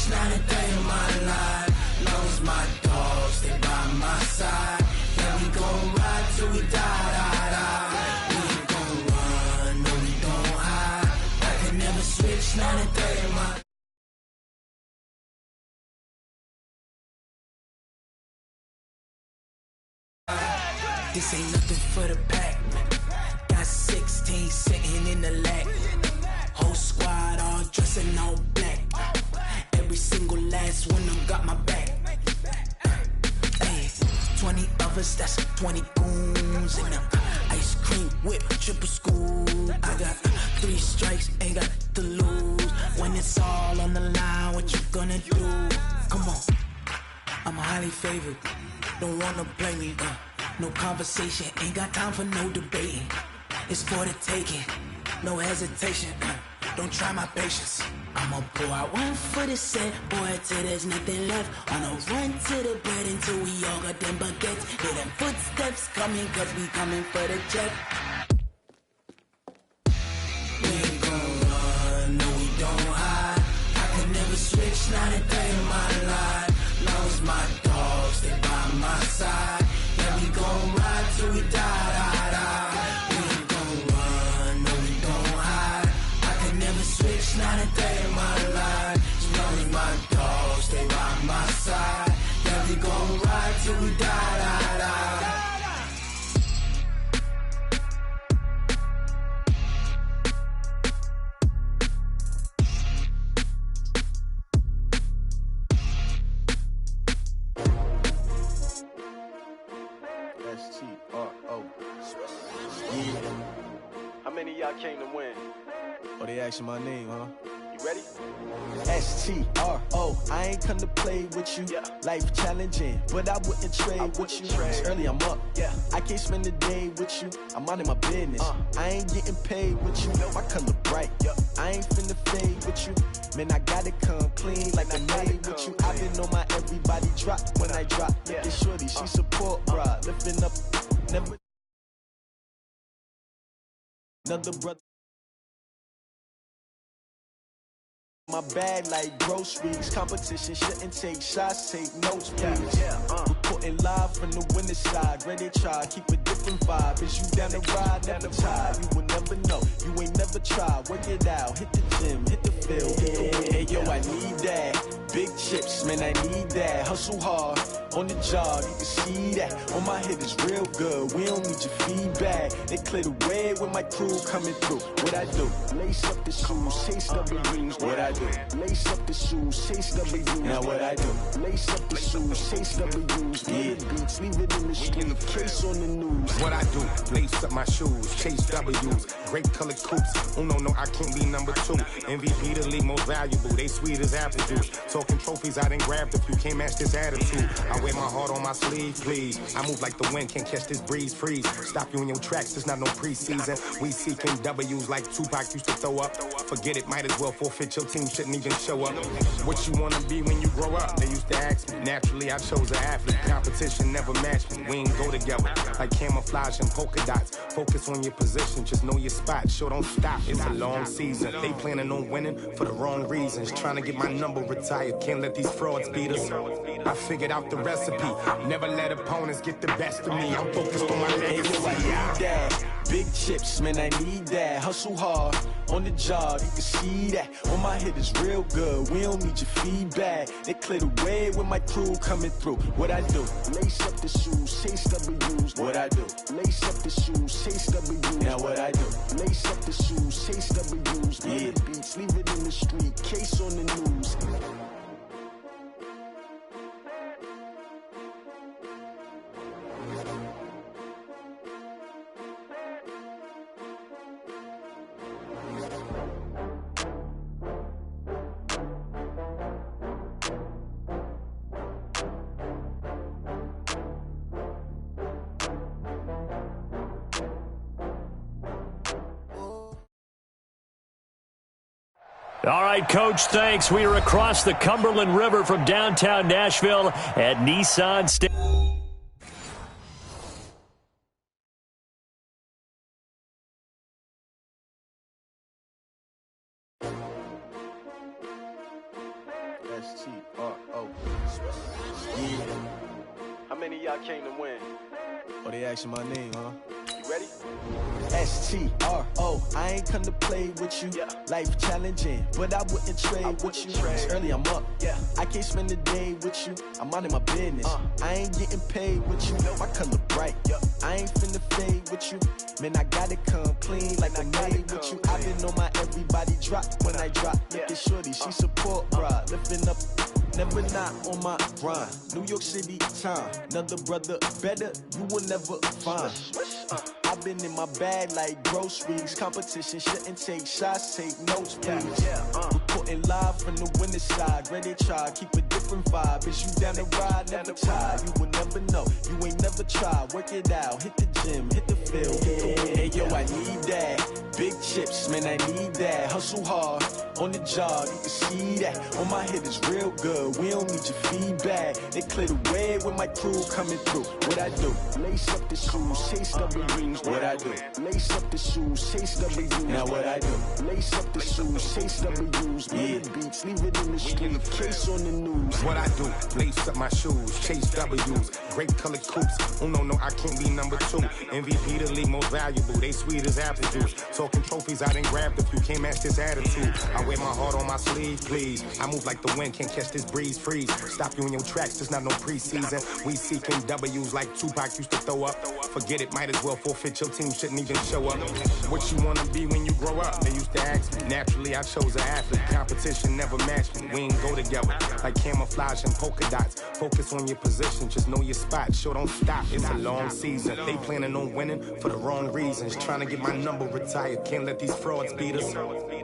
switch, not a day in my life. Long as my dogs stay by my side. Yeah, we gon' ride till we die, die, die. We ain't gon' run, no, we don't hide. I can never switch, not a day in my life. This ain't nothing for the pack. Got 16 sitting in the lag. Whole squad all dressing all black. Every single last one of them got my back. Hey, 20 of us, that's 20 goons in the ice cream whip, triple scoop. I got 3 strikes, ain't got to lose. When it's all on the line, what you gonna do? Come on, I'm highly favored. Don't wanna play me, no conversation, ain't got time for no debating. It's for the taking, no hesitation, don't try my patience. I'ma pour out one for the set, boy, till there's nothing left. On a run to the bread until we all got them baguettes. Hear them footsteps coming, cause we coming for the jet. We ain't gon' run, no, we don't hide. I can never switch, not a day in my life. Long as my dogs stay by my side. Yeah, we gon' ride till we die, die, die. We ain't gon' run, no, we don't hide. I can never switch, not a day in my life. As long as my dogs stay by my side. Yeah, we gon' ride till we die, die, die. S-T-R-O. Yeah. How many of y'all came to win? Oh, they asking my name, huh? You ready? S-T-R-O. I ain't come to play with you. Yeah. Life challenging, but I wouldn't trade with you. It's early, I'm up. Yeah. I can't spend the day with you. I'm minding my business. I ain't getting paid with you. My color bright. I ain't finna fade with you. Man, I gotta come clean like I made with you. I've been on my everybody drop when I drop. Look at shorty, she support, bruh. Lifting up, never. Another brother. My bag like groceries, competition shouldn't take shots, take notes, please. Reporting live from the winning side, ready to try, keep a different vibe. Is you down the ride, never tired, you will never know, you ain't never tried. Work it out, hit the gym, hit the field, hit the win. Hey yo, I need that, big chips, man, I need that. Hustle hard, on the job, you can see that. On my hit is real good, we don't need your feedback. They clear the way with my crew coming through. What I do? Lace up the shoes, chase W's. What I do? Lace up the shoes, chase W's. Now what I do? Lace up the shoes, chase W's. Yeah, beats, leave it in the street, case on the news. What I do? Lace up my shoes, chase W's. Great colored coops. Oh no, I can't be number 2. MVP the league most valuable. They sweet as apple juice. Talking trophies, I done grabbed a few. Can't match this attitude. I wear my heart on my sleeve, please. I move like the wind, can't catch this breeze, freeze. Stop you in your tracks, there's not no preseason. We seeking W's like Tupac used to throw up. Forget it, might as well forfeit. Your team shouldn't even show up. What you wanna be when you grow up? They used to ask me. Naturally, I chose an athlete. Competition never matched me. We ain't go together like camouflage and polka dots. Focus on your position, just know your spot. Sure, don't stop. It's a long season. They planning on winning for the wrong reasons. Trying to get my number retired. Can't let these frauds beat us. I figured out the recipe. Never let opponents get the best of me. I'm focused on my legacy. I need that. Big chips, man, I need that. Hustle hard, on the job, you can see that. On my hit is real good, we don't need your feedback. They clear the way with my crew coming through. What I do? Lace up the shoes, chase W's. What I do? Lace up the shoes, chase W's. Now what I do? Lace up the shoes, chase W's. Yeah, beats, leave it in the street, case on the news. All right, Coach, thanks. We are across the Cumberland River from downtown Nashville at Nissan Stadium. S-T-R-O. Yeah. How many of y'all came to win? Oh, they asking my name, huh? You ready? S-T-R-O. I ain't come to play with you. Yeah. Life challenging, but I wouldn't trade with you. It's early, I'm up. Yeah. I can't spend the day with you. I'm minding my business. I ain't getting paid with you. My color bright. I ain't finna fade with you. Man, I gotta come clean like I'm made with you. I've been on my everybody drop when I drop. Look at shorty, she support ride. Lifting up, never not on my grind. New York City time. Another brother better, you will never find. I've been in my bag like groceries. Competition shouldn't take shots, take notes, please. Reporting live from the winning side. Ready to try, keep a different vibe. Is you down the ride, never tired. You will never know, you ain't never tried. Work it out, hit the gym, hit the field. Hey yo, I need that. Big chips, man, I need that. Hustle hard, on the job, you can see that. On my head is real good, we don't need your feedback. They clear the way with my crew coming through. What I do? Lace up the shoes, chase W's. What I do? Lace up the shoes, chase W's. Now what I do? Lace up the shoes, chase W's. Yeah, beats, leave it in the street, case on the news. What I do? Lace up my shoes, chase W's. Great colored coops. Oh no, I can't be number 2. MVP the league most valuable. They sweet as apple juice. Talking trophies, I didn't grab the few. Can't match this attitude. I wear my heart on my sleeve, please. I move like the wind, can't catch this breeze, freeze. Stop you in your tracks, there's not no preseason. We seeking W's like Tupac used to throw up. Forget it, might as well forfeit. Your team shouldn't even show up. What you wanna be when you grow up? They used to ask me. Naturally, I chose an athlete. Competition never matched me. We ain't go together like camouflage and polka dots. Focus on your position, just know your spot. Sure, don't stop. It's a long season. They planning on winning for the wrong reasons. Trying to get my number retired. Can't let these frauds beat us.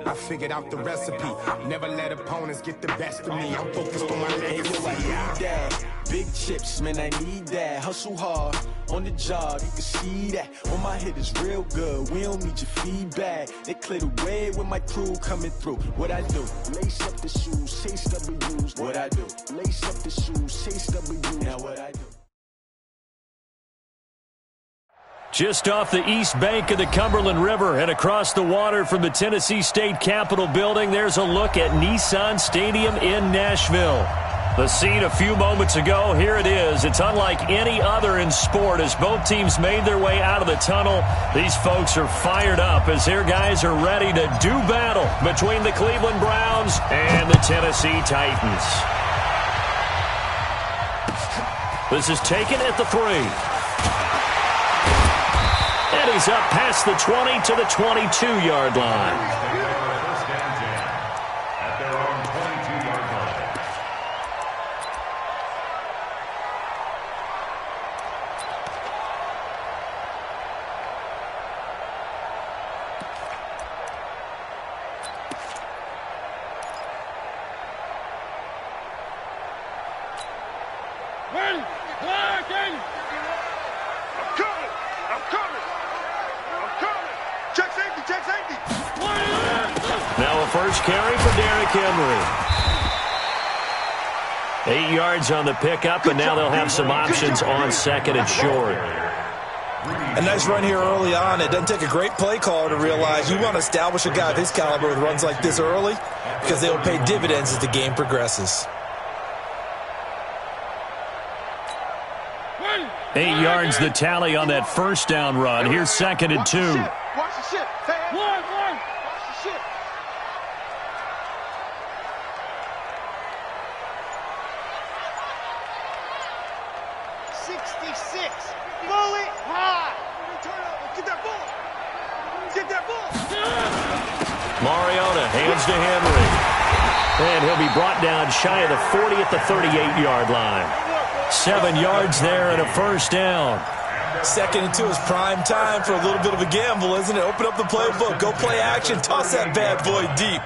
I figured out the recipe. Never let opponents get the best of me. I'm focused on my legacy. I need that. Big chips, man, I need that. Hustle hard, on the job, you can see that. On my head is real good, we don't need your feedback. They clear the way with my crew coming through. What I do? Lace up the shoes, chase W's. What I do? Lace up the shoes, chase W's. Now what I do? Just off the east bank of the Cumberland River and across the water from the Tennessee State Capitol building, there's a look at Nissan Stadium in Nashville. The scene a few moments ago, here it is. It's unlike any other in sport as both teams made their way out of the tunnel. These folks are fired up as their guys are ready to do battle between the Cleveland Browns and the Tennessee Titans. This is taken at the 3. And he's up past the 20 to the 22-yard line. Now a first carry for Derrick Henry. 8 yards on the pickup, and now they'll have some options on second and short. A nice run here early on. It doesn't take a great play caller to realize you want to establish a guy of his caliber with runs like this early because they will pay dividends as the game progresses. 8 yards the tally on that first down run. Here's second and 2. Watch the ship, fam. Watch the ship. Mariota hands to Henry. And he'll be brought down shy of the 40 at the 38-yard line. 7 yards there and a first down. Second and 2 is prime time for a little bit of a gamble, isn't it? Open up the playbook, go play action, toss that bad boy deep.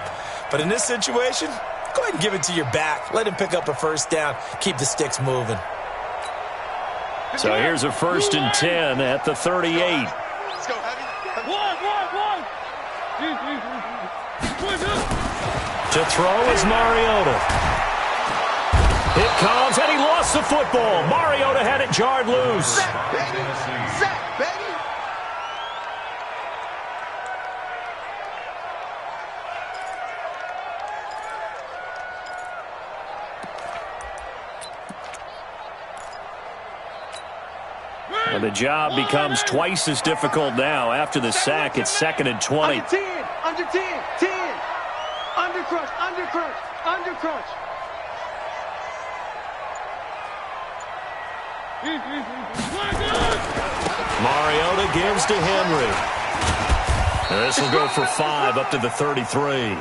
But in this situation, go ahead and give it to your back. Let him pick up a first down. Keep the sticks moving. So here's a first and 10 at the 38. Let's go, Heavy. To throw is Mariota. It comes, and he lost the football. Mariota had it jarred loose. Sack, baby. And the job becomes twice as difficult now. After the sack, it's 2nd and 20. Under 10, under 10, 10. Under crush, under crush, under crush. Mariota gives to Henry. This will go for 5 up to the 33.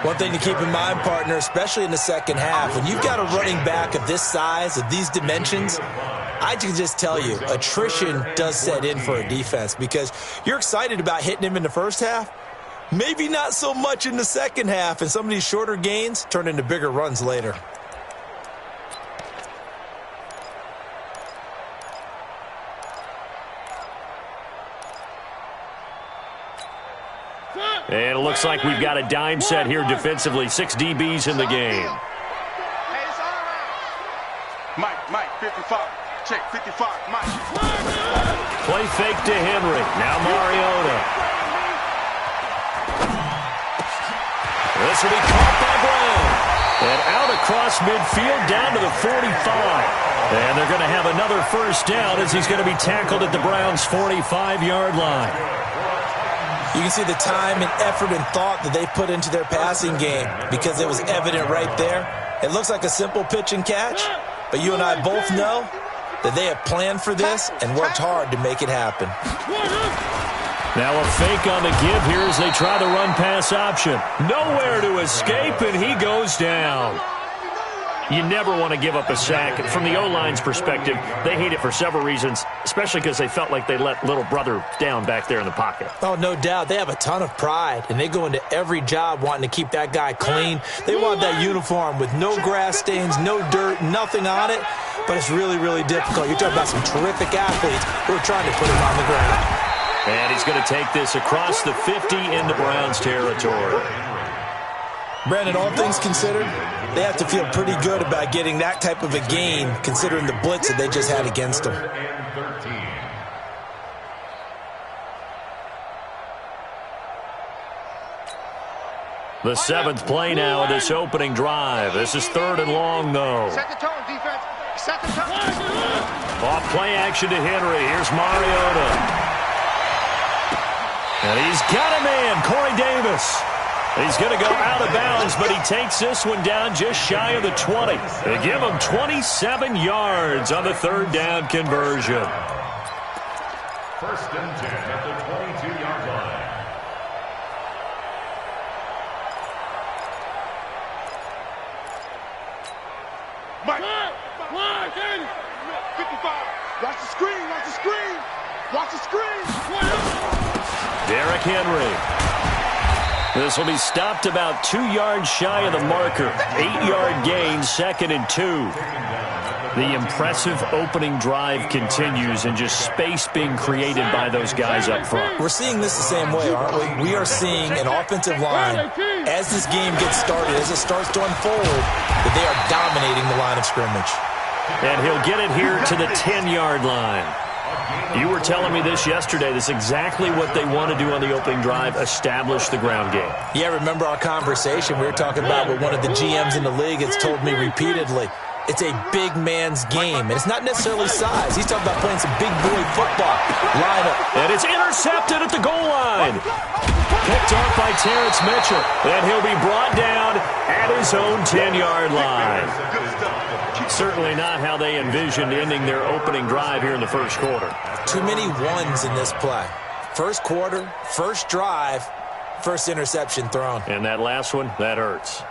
One thing to keep in mind, partner, especially in the second half, when you've got a running back of this size, of these dimensions, I can just tell you, attrition does set in for a defense because you're excited about hitting him in the first half, maybe not so much in the second half, and some of these shorter gains turn into bigger runs later. And it looks like we've got a dime set here defensively. 6 DBs in the game. Mike, 55. Check, 55, Mike. Play fake to Henry. Now Mariota. This will be caught by Brown. And out across midfield down to the 45. And they're going to have another first down as he's going to be tackled at the Browns' 45-yard line. You can see the time and effort and thought that they put into their passing game because it was evident right there. It looks like a simple pitch and catch, but you and I both know that they have planned for this and worked hard to make it happen. Now a fake on the give here as they try the run-pass option. Nowhere to escape, and he goes down. You never want to give up a sack. From the O-line's perspective, they hate it for several reasons, especially because they felt like they let little brother down back there in the pocket. Oh, no doubt. They have a ton of pride, and they go into every job wanting to keep that guy clean. They want that uniform with no grass stains, no dirt, nothing on it, but it's really, really difficult. You're talking about some terrific athletes who are trying to put him on the ground. And he's going to take this across the 50 into Browns territory. Brandon, all things considered, they have to feel pretty good about getting that type of a gain considering the blitz that they just had against them. The 7th play now of this opening drive. This is 3rd and long, though. Set the tone, defense. Set the tone. Off play action to Henry. Here's Mariota. And he's got a man, Corey Davis. He's going to go out of bounds, but he takes this one down just shy of the 20. They give him 27 yards on the 3rd down conversion. 1st and 10 at the 22-yard line. Mike, 55. Watch the screen, watch the screen. Watch the screen. Derrick Henry. This will be stopped about 2 yards shy of the marker. 8-yard gain, 2nd and 2. The impressive opening drive continues and just space being created by those guys up front. We're seeing this the same way, aren't we? We are seeing an offensive line, as this game gets started, as it starts to unfold, that they are dominating the line of scrimmage. And he'll get it here to the 10-yard line. You were telling me this yesterday. This is exactly what they want to do on the opening drive, establish the ground game. Yeah, remember our conversation? We were talking about what one of the GMs in the league has told me repeatedly. It's a big man's game, and it's not necessarily size. He's talking about playing some big boy football. Line up. And it's intercepted at the goal line. Picked off by Terrence Mitchell. And he'll be brought down at his own 10-yard line. Certainly not how they envisioned ending their opening drive here in the first quarter. Too many ones in this play. First quarter, first drive, first interception thrown. And that last one, that hurts.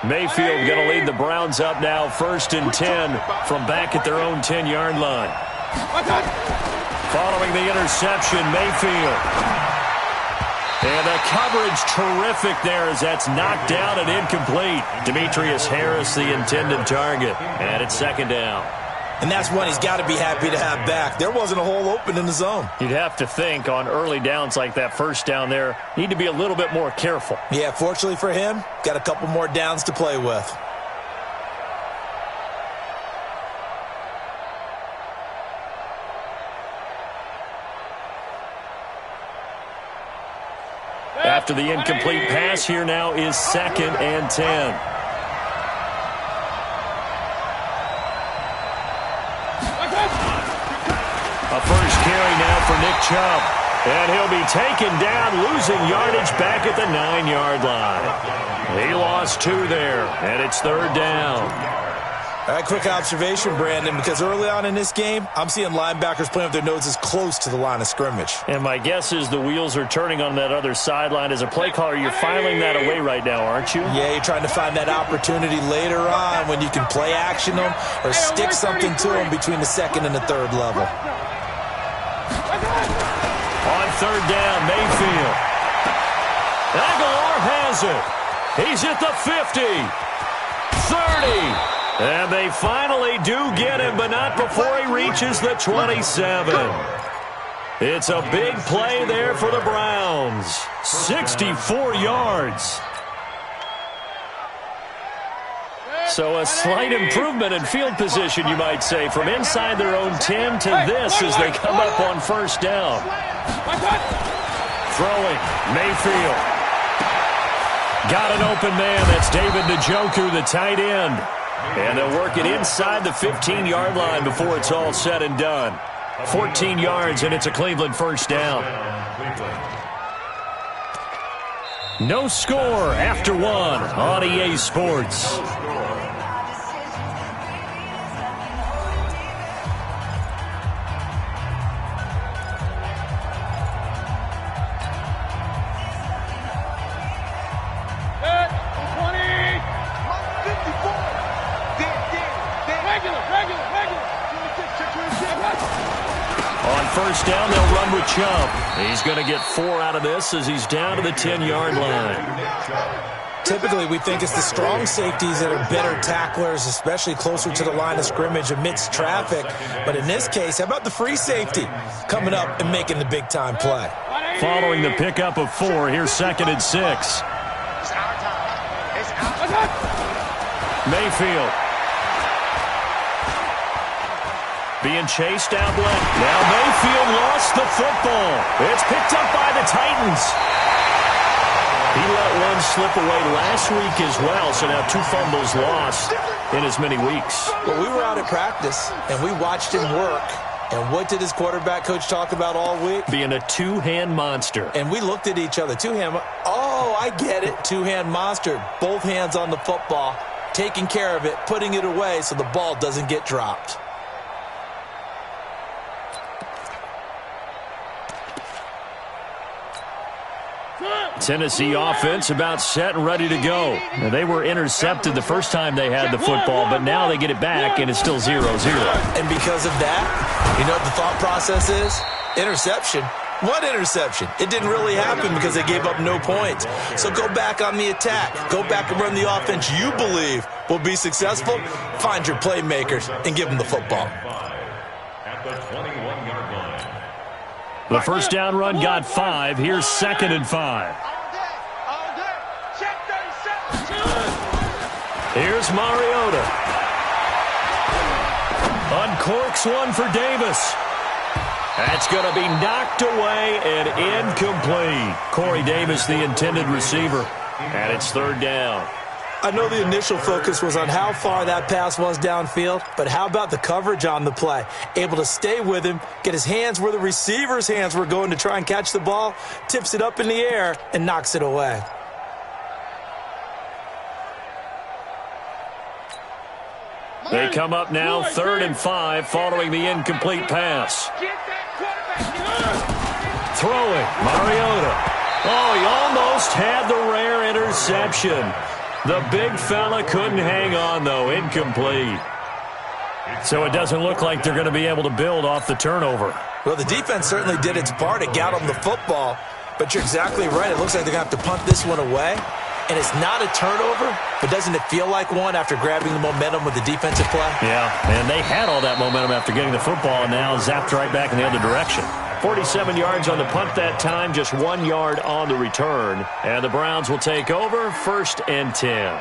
Mayfield going to lead the Browns up now, 1st and 10 from back at their own 10-yard line. Following the interception, Mayfield. And the coverage terrific there as that's knocked down and incomplete. Demetrius Harris, the intended target. And it's 2nd down. And that's one he's got to be happy to have back. There wasn't a hole open in the zone. You'd have to think on early downs like that first down there, need to be a little bit more careful. Yeah, fortunately for him, got a couple more downs to play with. After the incomplete pass, here now is 2nd and 10. A first carry now for Nick Chubb. And he'll be taken down, losing yardage back at the 9-yard line. He lost 2 there, and it's 3rd down. All right, quick observation, Brandon, because early on in this game, I'm seeing linebackers playing with their noses close to the line of scrimmage. And my guess is the wheels are turning on that other sideline. As a play caller, you're filing that away right now, aren't you? Yeah, you're trying to find that opportunity later on when you can play action them or stick something to them between the 2nd and the 3rd level. On 3rd down, Mayfield. Aguilar has it. He's at the 50, 30. And they finally do get him, but not before he reaches the 27. It's a big play there for the Browns. 64 yards. So a slight improvement in field position, you might say, from inside their own 10 to this as they come up on 1st down. Throwing, Mayfield. Got an open man. That's David Njoku, the tight end. And they'll work it inside the 15-yard line before it's all said and done. 14 yards, and it's a Cleveland 1st down. No score after 1 on EA Sports. On 1st down, they'll run with Chubb. He's going to get 4 out of this as he's down to the 10-yard line. Typically, we think it's the strong safeties that are better tacklers, especially closer to the line of scrimmage amidst traffic. But in this case, how about the free safety coming up and making the big-time play? Following the pickup of 4, here's 2nd and 6. Mayfield. Being chased out left. Now Mayfield lost the football. It's picked up by the Titans. He let one slip away last week as well, so now 2 fumbles lost in as many weeks. Well, we were out at practice, and we watched him work. And what did his quarterback coach talk about all week? Being a 2-hand monster. And we looked at each other. 2-hand. Oh, I get it. 2-hand monster. Both hands on the football, taking care of it, putting it away so the ball doesn't get dropped. Tennessee offense about set and ready to go. Now, they were intercepted the first time they had the football, but now they get it back, and it's still 0-0. And because of that, you know what the thought process is? Interception. What interception? It didn't really happen because they gave up no points. So go back on the attack. Go back and run the offense you believe will be successful. Find your playmakers and give them the football. At the 21-yard line. The 1st down run got 5. Here's 2nd and 5. Here's Mariota. Uncorks one for Davis. That's going to be knocked away and incomplete. Corey Davis, the intended receiver. And it's 3rd down. I know the initial focus was on how far that pass was downfield, but how about the coverage on the play? Able to stay with him, get his hands where the receiver's hands were going to try and catch the ball, tips it up in the air, and knocks it away. They come up now 3rd and 5 following the incomplete pass. Throwing, Mariota. Oh, he almost had the rare interception. The big fella couldn't hang on, though. Incomplete. So it doesn't look like they're going to be able to build off the turnover. Well, the defense certainly did its part to get them the football, but you're exactly right. It looks like they're going to have to punt this one away. And it's not a turnover, but doesn't it feel like one after grabbing the momentum with the defensive play? Yeah, and they had all that momentum after getting the football, and now zapped right back in the other direction. 47 yards on the punt that time, just 1 yard on the return. And the Browns will take over 1st and 10.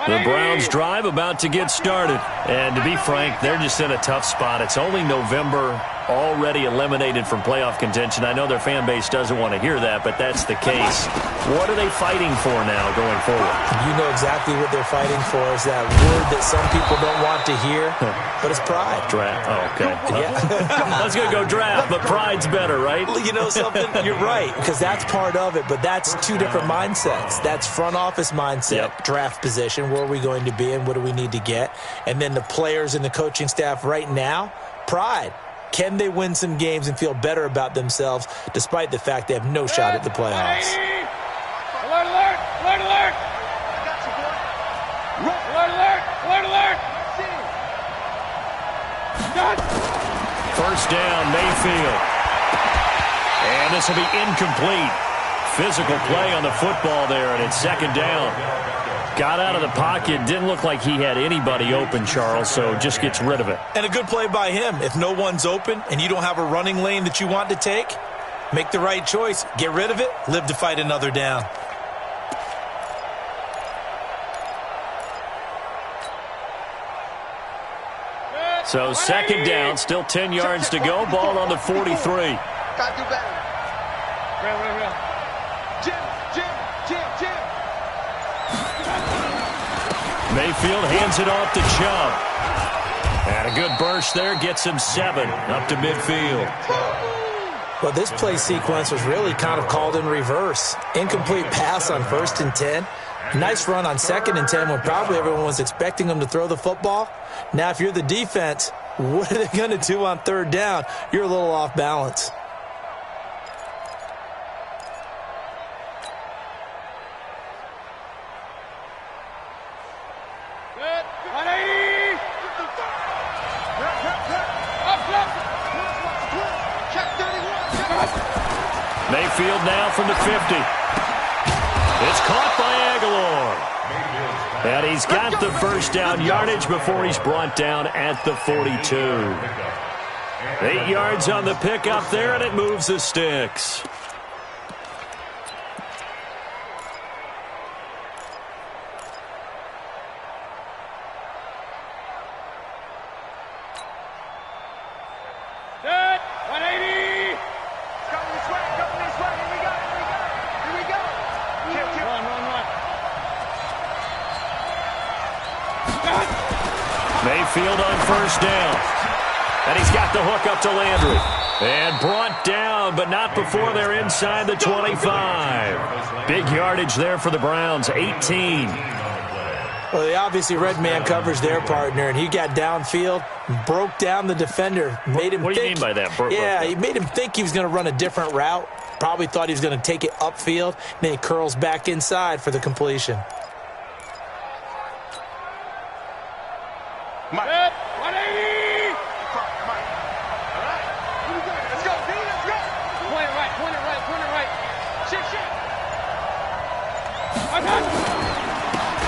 The Browns drive about to get started. And to be frank, they're just in a tough spot. It's only November, already eliminated from playoff contention. I know their fan base doesn't want to hear that, but that's the case. What are they fighting for now going forward? You know exactly what they're fighting for. Is that word that some people don't want to hear, but it's pride. Draft. Oh, okay. Yeah. I was going to go draft, but pride's better, right? You know something? You're right, because that's part of it, but that's two different mindsets. That's front office mindset, draft position, where are we going to be and what do we need to get? And then the players and the coaching staff right now, pride. Can they win some games and feel better about themselves despite the fact they have no shot at the playoffs? Alert, alert! Alert, alert! Alert, alert! Alert, alert! First down, Mayfield. And this will be incomplete. Physical play on the football there, and it's second down. Got out of the pocket. Didn't look like he had anybody open, Charles, so just gets rid of it. And a good play by him. If no one's open and you don't have a running lane that you want to take, make the right choice. Get rid of it. Live to fight another down. So second down, still 10 yards to go. Ball on the 43. Gotta do better. Real. Jim. Mayfield hands it off to Chubb. And a good burst there gets him 7 up to midfield. Well, this play sequence was really kind of called in reverse. Incomplete pass on 1st and 10. Nice run on 2nd and 10 when probably everyone was expecting him to throw the football. Now, if you're the defense, what are they going to do on 3rd down? You're a little off balance. Mayfield now from the 50. It's caught by Aguilar. And he's got the first down yardage before he's brought down at the 42. 8 yards on the pickup there, and it moves the sticks. Mayfield on first down. And he's got the hook up to Landry. And brought down, but not before they're inside the 25. Big yardage there for the Browns, 18. Well, they obviously red man coverage their partner, and he got downfield, broke down the defender, made him What do you mean by that? He made him think he was going to run a different route. Probably thought he was going to take it upfield. Then he curls back inside for the completion. Mike. 180! Mike. All right. Let's go, D. Let's go. Point it right. Shit.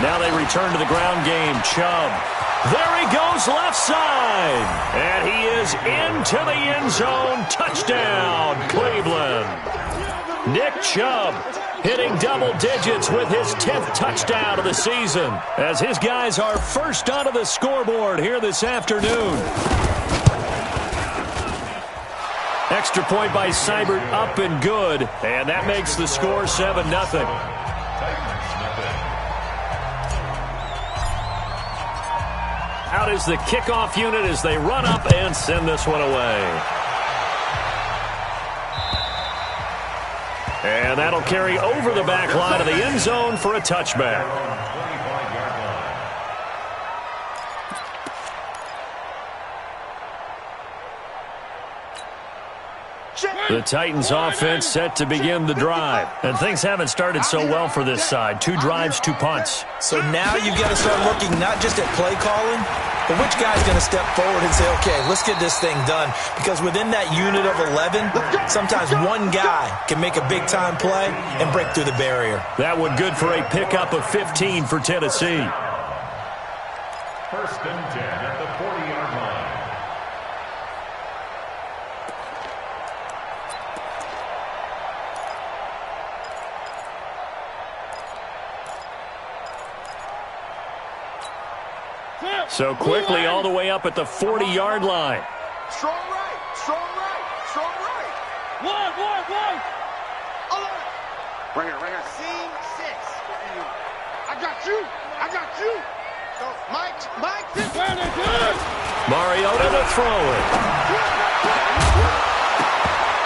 Now they return to the ground game. Chubb. There he goes left side. And he is into the end zone. Touchdown, Cleveland. Nick Chubb hitting double digits with his 10th touchdown of the season as his guys are first onto the scoreboard here this afternoon. Extra point by Seibert up and good, and that makes the score 7-0. Out is the kickoff unit as they run up and send this one away. And that'll carry over the back line of the end zone for a touchback. The Titans offense set to begin the drive. And things haven't started so well for this side. 2 drives, 2 punts. So now you've got to start looking not just at play calling, but which guy's going to step forward and say, okay, let's get this thing done. Because within that unit of 11, sometimes one guy can make a big-time play and break through the barrier. That one good for a pickup of 15 for Tennessee. First and 10 at the 40-yard line. So quickly all the way up at the 40-yard line. Strong right, strong right, strong right. One. Bring it. Scene 6. I got you. So, Mike. Very good. Mariota to throw it.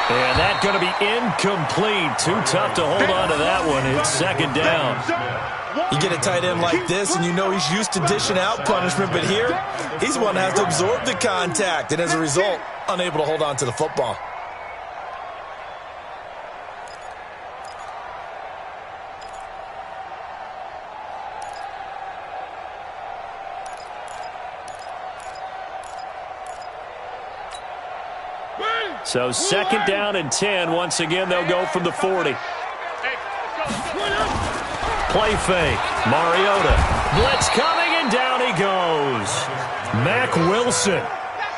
And that's going to be incomplete. Too tough to hold on to that one. It's second down. You get a tight end like this, and you know he's used to dishing out punishment, but here, he's the one that has to absorb the contact, and as a result, unable to hold on to the football. So second down and 10. Once again, they'll go from the 40. Play fake. Mariota. Blitz coming, and down he goes. Mack Wilson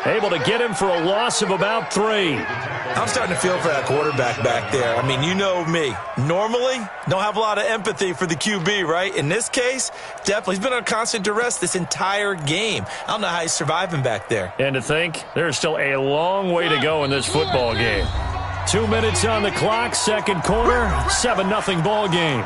able to get him for a loss of about 3. I'm starting to feel for that quarterback back there. I mean, you know me. Normally, don't have a lot of empathy for the QB, right? In this case, definitely. He's been under constant duress this entire game. I don't know how he's surviving back there. And to think, there's still a long way to go in this football game. 2 minutes on the clock, second quarter, 7-0 ball game.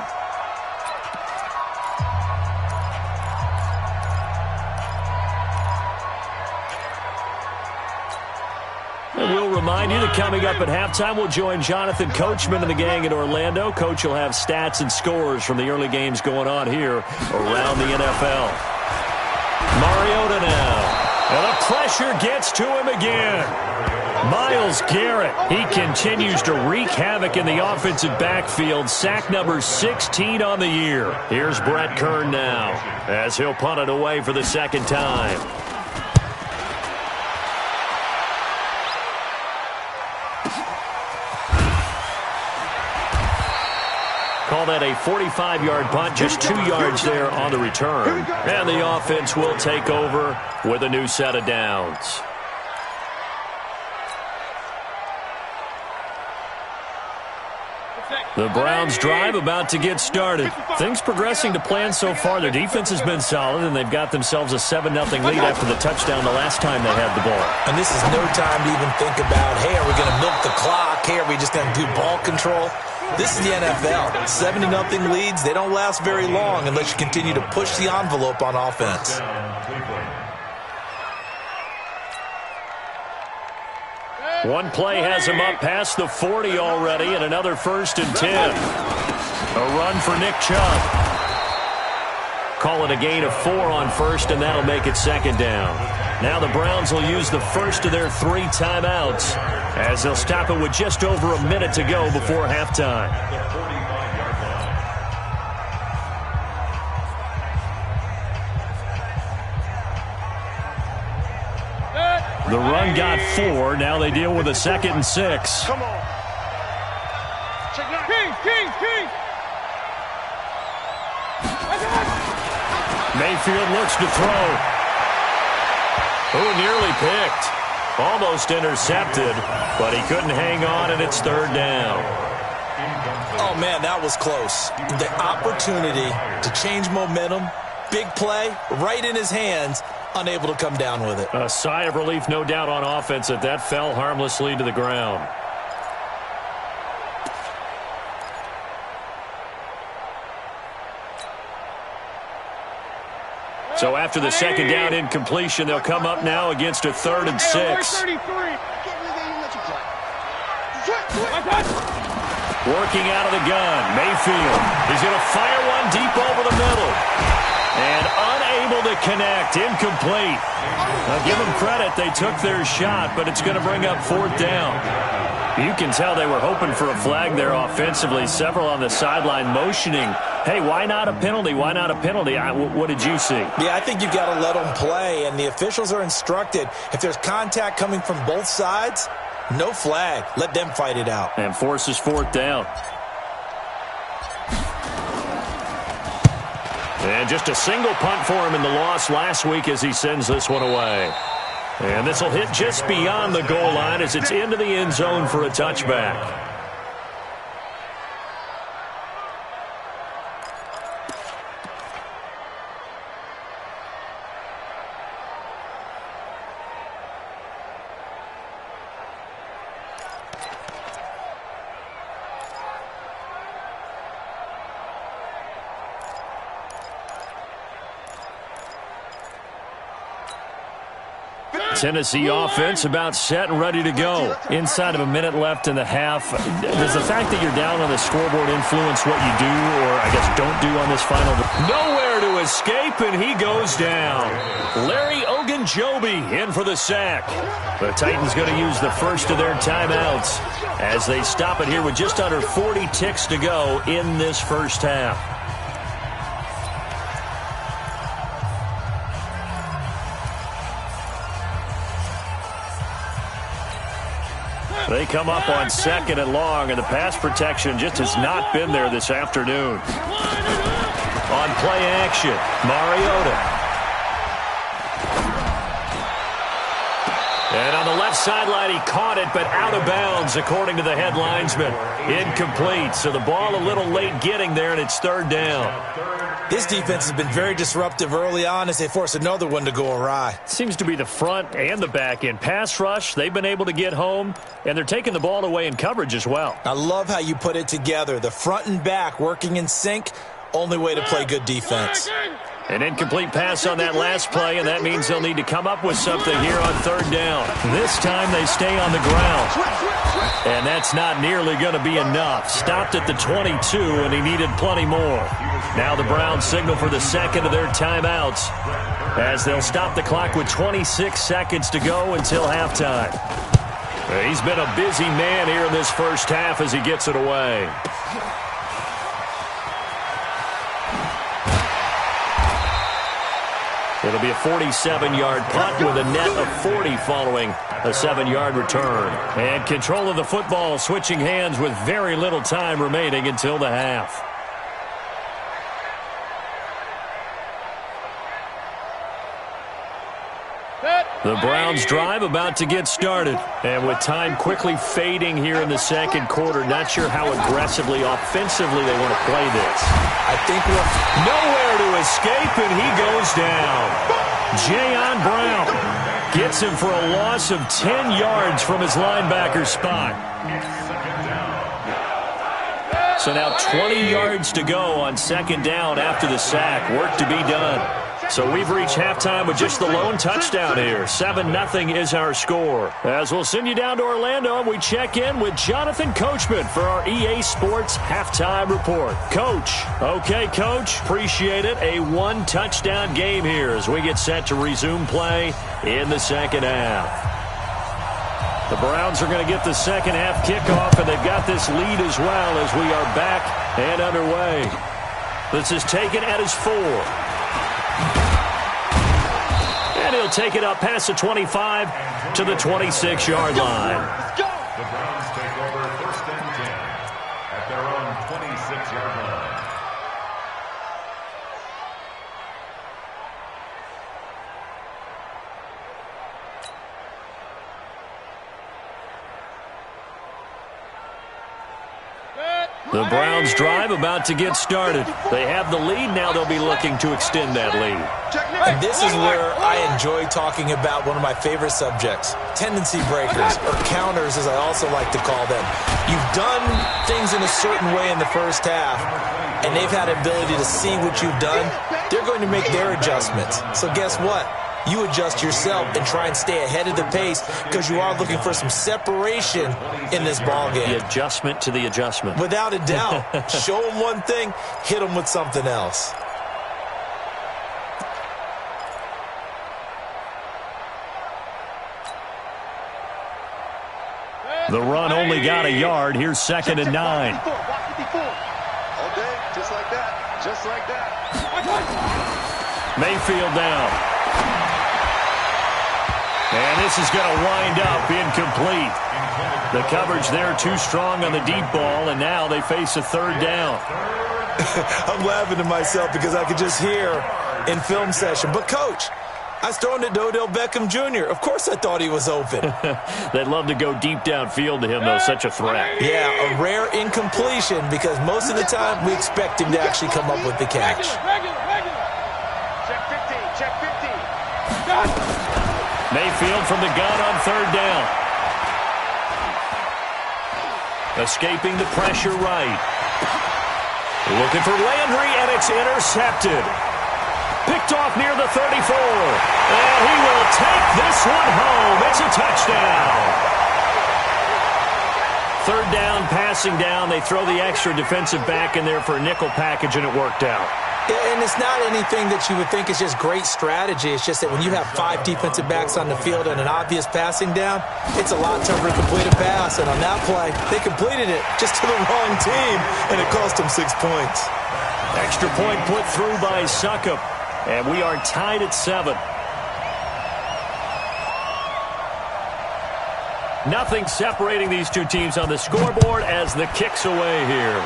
And we'll remind you that coming up at halftime, we'll join Jonathan Coachman and the gang in Orlando. Coach will have stats and scores from the early games going on here around the NFL. Mariota now. And the pressure gets to him again. Myles Garrett, he continues to wreak havoc in the offensive backfield. Sack number 16 on the year. Here's Brett Kern now as he'll punt it away for the second time. Call that a 45-yard punt, just 2 yards there on the return. And the offense will take over with a new set of downs. The Browns drive about to get started. Things progressing to plan so far. Their defense has been solid, and they've got themselves a 7-0 lead after the touchdown the last time they had the ball. And this is no time to even think about, hey, are we going to milk the clock? Hey, are we just going to do ball control? This is the NFL. 70-0 leads, they don't last very long unless you continue to push the envelope on offense. One play has him up past the 40 already, and another 1st and 10. A run for Nick Chubb. Call it a gain of 4 on first, and that'll make it second down. Now the Browns will use the first of their 3 timeouts as they'll stop it with just over a minute to go before halftime. The run got 4. Now they deal with a 2nd and 6. Come on. King. Mayfield looks to throw. Oh, nearly picked. Almost intercepted, but he couldn't hang on, and it's 3rd down. Oh, man, that was close. The opportunity to change momentum, big play, right in his hands, unable to come down with it. A sigh of relief, no doubt, on offense that fell harmlessly to the ground. So after the second down incompletion, they'll come up now against a 3rd and 6. Working out of the gun, Mayfield. He's going to fire one deep over the middle. And unable to connect, incomplete. Now give them credit, they took their shot, but it's going to bring up 4th down. You can tell they were hoping for a flag there offensively. Several on the sideline motioning, hey, why not a penalty? Why not a penalty? What did you see? Yeah, I think you've got to let them play, and the officials are instructed, if there's contact coming from both sides, no flag. Let them fight it out. And forces 4th down. And just a single punt for him in the loss last week as he sends this one away. And this will hit just beyond the goal line as it's into the end zone for a touchback. Tennessee offense about set and ready to go. Inside of a minute left in the half. Does the fact that you're down on the scoreboard influence what you do, or I guess don't do on this final? Nowhere to escape, and he goes down. Larry Ogunjobi in for the sack. The Titans going to use the first of their timeouts as they stop it here with just under 40 ticks to go in this first half. They come up on second and long, and the pass protection just has not been there this afternoon. On play action, Mariota. And on the left sideline, he caught it, but out of bounds, according to the head linesman. Incomplete, so the ball a little late getting there, and it's third down. This defense has been very disruptive early on as they force another one to go awry. Seems to be the front and the back end. Pass rush, they've been able to get home, and they're taking the ball away in coverage as well. I love how you put it together. The front and back working in sync, only way to play good defense. An incomplete pass on that last play, and that means they'll need to come up with something here on third down. This time they stay on the ground. And that's not nearly going to be enough. Stopped at the 22, and he needed plenty more. Now the Browns signal for the second of their timeouts as they'll stop the clock with 26 seconds to go until halftime. He's been a busy man here in this first half as he gets it away. It'll be a 47-yard punt with a net of 40 following a 7-yard return. And control of the football switching hands with very little time remaining until the half. The Browns drive about to get started. And with time quickly fading here in the second quarter, not sure how aggressively, offensively they want to play this. I think we're nowhere to escape, and he goes down. Jayon Brown gets him for a loss of 10 yards from his linebacker spot. So now 20 yards to go on second down after the sack. Work to be done. So we've reached halftime with just the lone touchdown here. 7-0 is our score. As we'll send you down to Orlando, we check in with Jonathan Coachman for our EA Sports Halftime Report. Coach. Okay, Coach. Appreciate it. A one-touchdown game here as we get set to resume play in the second half. The Browns are going to get the second half kickoff, and they've got this lead as well as we are back and underway. This is taken at his 4. And he'll take it up past the 25 to the 26-yard line. The Browns take over first and 10 at their own 26-yard line. The Browns drive about to get started. They have the lead. Now they'll be looking to extend that lead. And this is where I enjoy talking about one of my favorite subjects, tendency breakers, or counters as I also like to call them. You've done things in a certain way in the first half, and they've had the ability to see what you've done. They're going to make their adjustments. So guess what? You adjust yourself and try and stay ahead of the pace because you are looking for some separation in this ball game. The adjustment to the adjustment. Without a doubt. Show them one thing, hit them with something else. The run only got a yard. Here's second and 9. All day, just like that. Just like that. Mayfield down. And this is going to wind up incomplete. The coverage there too strong on the deep ball, and now they face a third down. I'm laughing to myself because I could just hear in film session. But, Coach, I was throwing it to Odell Beckham Jr. Of course I thought he was open. They'd love to go deep downfield to him, though. Such a threat. Yeah, a rare incompletion because most of the time we expect him to actually come up with the catch. Regular. Check 15. Check 15. Mayfield from the gun on third down. Escaping the pressure right. Looking for Landry, and it's intercepted. Picked off near the 34. And he will take this one home. It's a touchdown. Third down, passing down. They throw the extra defensive back in there for a nickel package, and it worked out. Yeah, and it's not anything that you would think is just great strategy. It's just that when you have 5 defensive backs on the field and an obvious passing down, it's a lot tougher to complete a pass. And on that play, they completed it just to the wrong team, and it cost them 6 points. Extra point put through by Succop, and we are tied at 7. Nothing separating these two teams on the scoreboard as the kick's away here.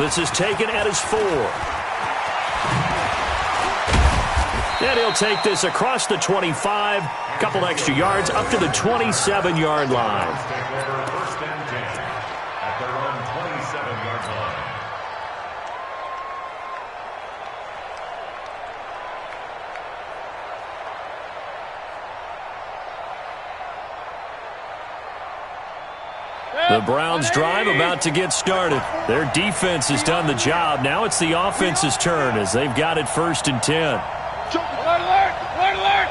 This is taken at his 4. And he'll take this across the 25. Couple extra yards up to the 27-yard line. First and 10 at their own 27-yard line. The Browns' drive about to get started. Their defense has done the job. Now it's the offense's turn as they've got it 1st and 10. Alert, alert, alert, alert.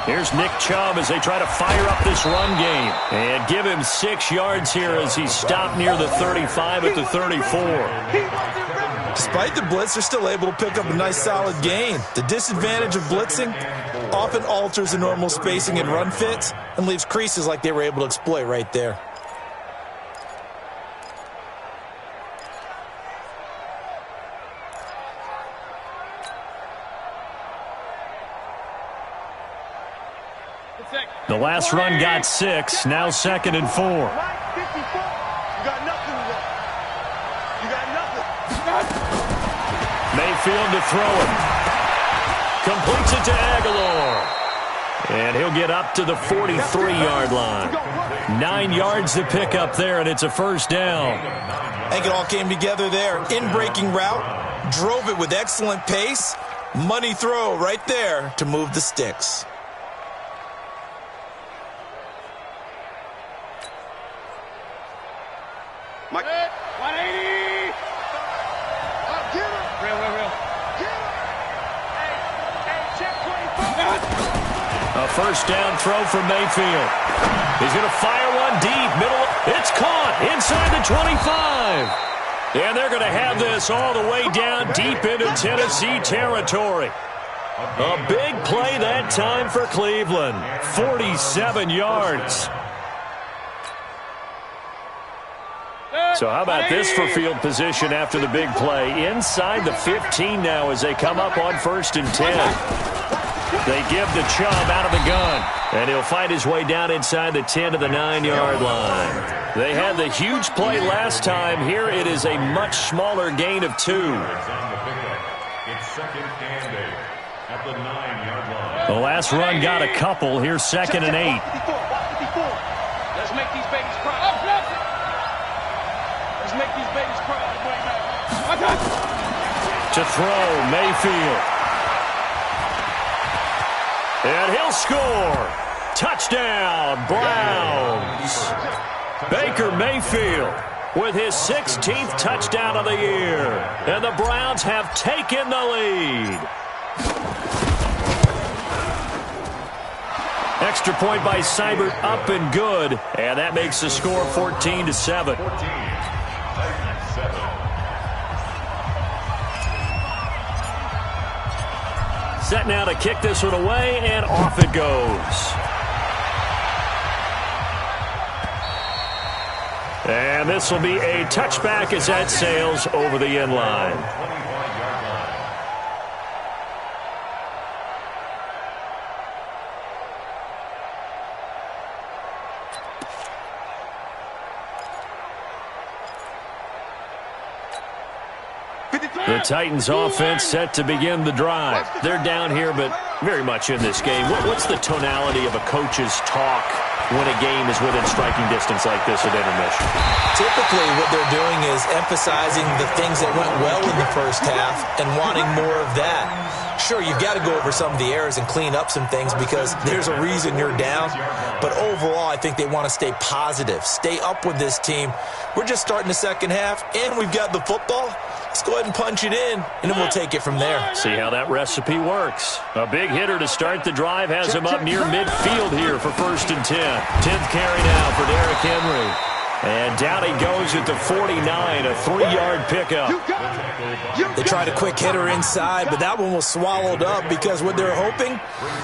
Here's Nick Chubb as they try to fire up this run game. And give him 6 yards here as he's stopped near the 35 at the 34. Despite the blitz, they're still able to pick up a nice solid gain. The disadvantage of blitzing often alters the normal spacing and run fits and leaves creases like they were able to exploit right there. The last run got 6, now 2nd and 4. You got nothing left. You got nothing. Mayfield to throw it. Completes it to Aguilar. And he'll get up to the 43-yard line. 9 yards to pick up there, and it's a 1st down. I think it all came together there. In-breaking route, drove it with excellent pace. Money throw right there to move the sticks. Mike. 180. Get him. Real. Get him. Hey, check 24. A 1st down throw for Mayfield. He's going to fire one deep. Middle. It's caught inside the 25. And they're going to have this all the way down deep into Tennessee territory. A big play that time for Cleveland. 47 yards. So how about this for field position after the big play? Inside the 15 now as they come up on 1st and 10. They give to Chubb out of the gun. And he'll fight his way down inside the 10 to the 9-yard line. They had the huge play last time. Here it is a much smaller gain of 2. It's 2nd and 8 at the 9-yard line. The last run got a couple. Here's 2nd and 8. Let's make these babies cry. Let's make these babies cry. To throw, Mayfield. And he'll score. Touchdown, Browns. Baker Mayfield with his 16th touchdown of the year. And the Browns have taken the lead. Extra point by Seibert, up and good. And that makes the score 14-7. Set now to kick this one away, and off it goes. And this will be a touchback as that sails over the end line. The Titans offense set to begin the drive. They're down here, but very much in this game. What's the tonality of a coach's talk when a game is within striking distance like this at intermission? Typically, what they're doing is emphasizing the things that went well in the first half and wanting more of that. sure, you've got to go over some of the errors and clean up some things because there's a reason you're down. But overall, I think they want to stay positive, stay up with this team. We're just starting the second half, and we've got the football. Let's go ahead and punch it in, and then we'll take it from there. See how that recipe works. A big hitter to start the drive has him up near midfield here for 1st and 10. 10th carry now for Derrick Henry. And down he goes at the 49, a 3-yard pickup. They tried a quick hitter inside, but that one was swallowed up because what they're hoping,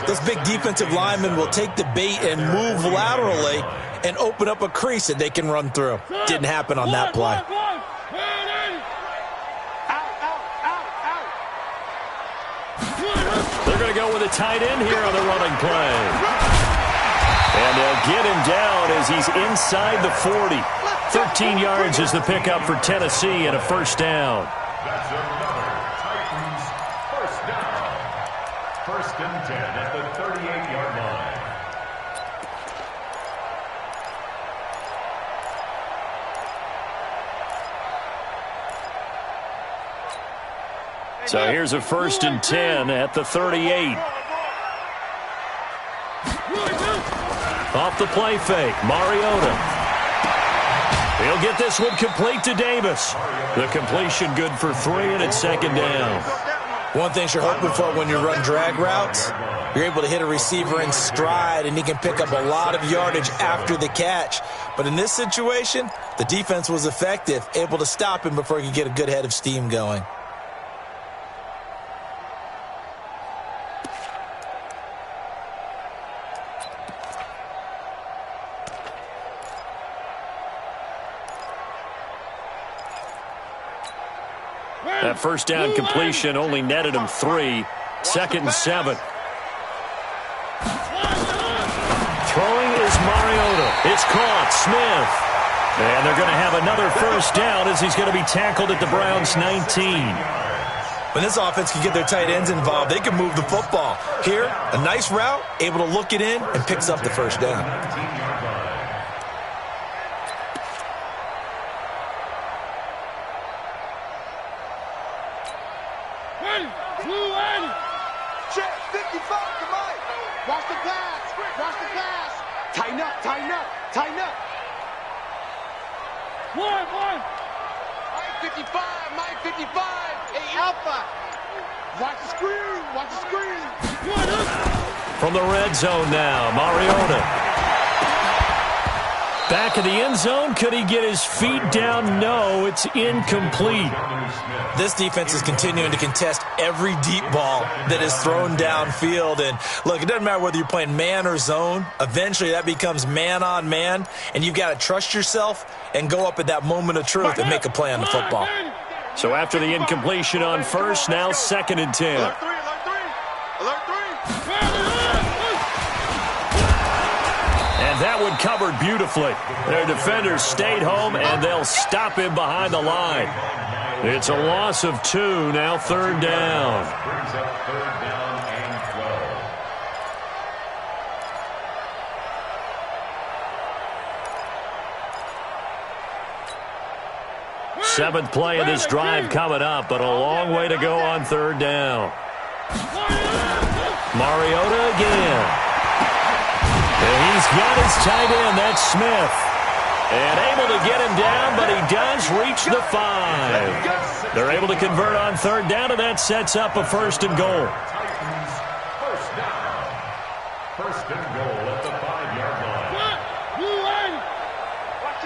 those big defensive linemen will take the bait and move laterally and open up a crease that they can run through. Didn't happen on that play. They're going to go with a tight end here on the running play. And they'll get him down as he's inside the 40. 13 yards is the pickup for Tennessee and a 1st down. That's another Titans first down. 1st and 10 at the 38-yard line. So here's a 1st and 10 at the 38. Off the play fake, Mariota. He'll get this one complete to Davis. The completion good for 3, and it's 2nd down. One thing you're hoping for when you run drag routes, you're able to hit a receiver in stride, and he can pick up a lot of yardage after the catch. But in this situation, the defense was effective, able to stop him before he could get a good head of steam going. That 1st down completion only netted him 3. 2nd and 7. Throwing is Mariota. It's caught. Smith. And they're going to have another 1st down as he's going to be tackled at the Browns' 19. When this offense can get their tight ends involved, they can move the football. Here, a nice route, able to look it in, and picks up the 1st down. Check, 55, come on. Watch the pass. Watch the pass. Tighten up, tighten up, tighten up. One. Mike 55, Mike 55. Hey, Alpha. Watch the screen, watch the screen. From the red zone now, Mariota. Back of the end zone. Could he get his feet down? No, it's incomplete. This defense is continuing to contest every deep ball that is thrown downfield. And look, it doesn't matter whether you're playing man or zone. Eventually that becomes man on man, and you've got to trust yourself and go up at that moment of truth and make a play on the football. So after the incompletion on 1st, now 2nd and 10. Alert 3. Alert 3. And that one covered beautifully. Their defenders stayed home, and they'll stop him behind the line. It's a loss of 2, now 3rd down. Brings up 3rd down and 12. 7th play of this drive coming up, but a long way to go on 3rd down. Mariota again. And he's got his tight end, that's Smith. And able to get him down, but he does reach the 5. They're able to convert on 3rd down, and that sets up a 1st and goal. Titans first down. 1st and goal at the 5-yard line. Watch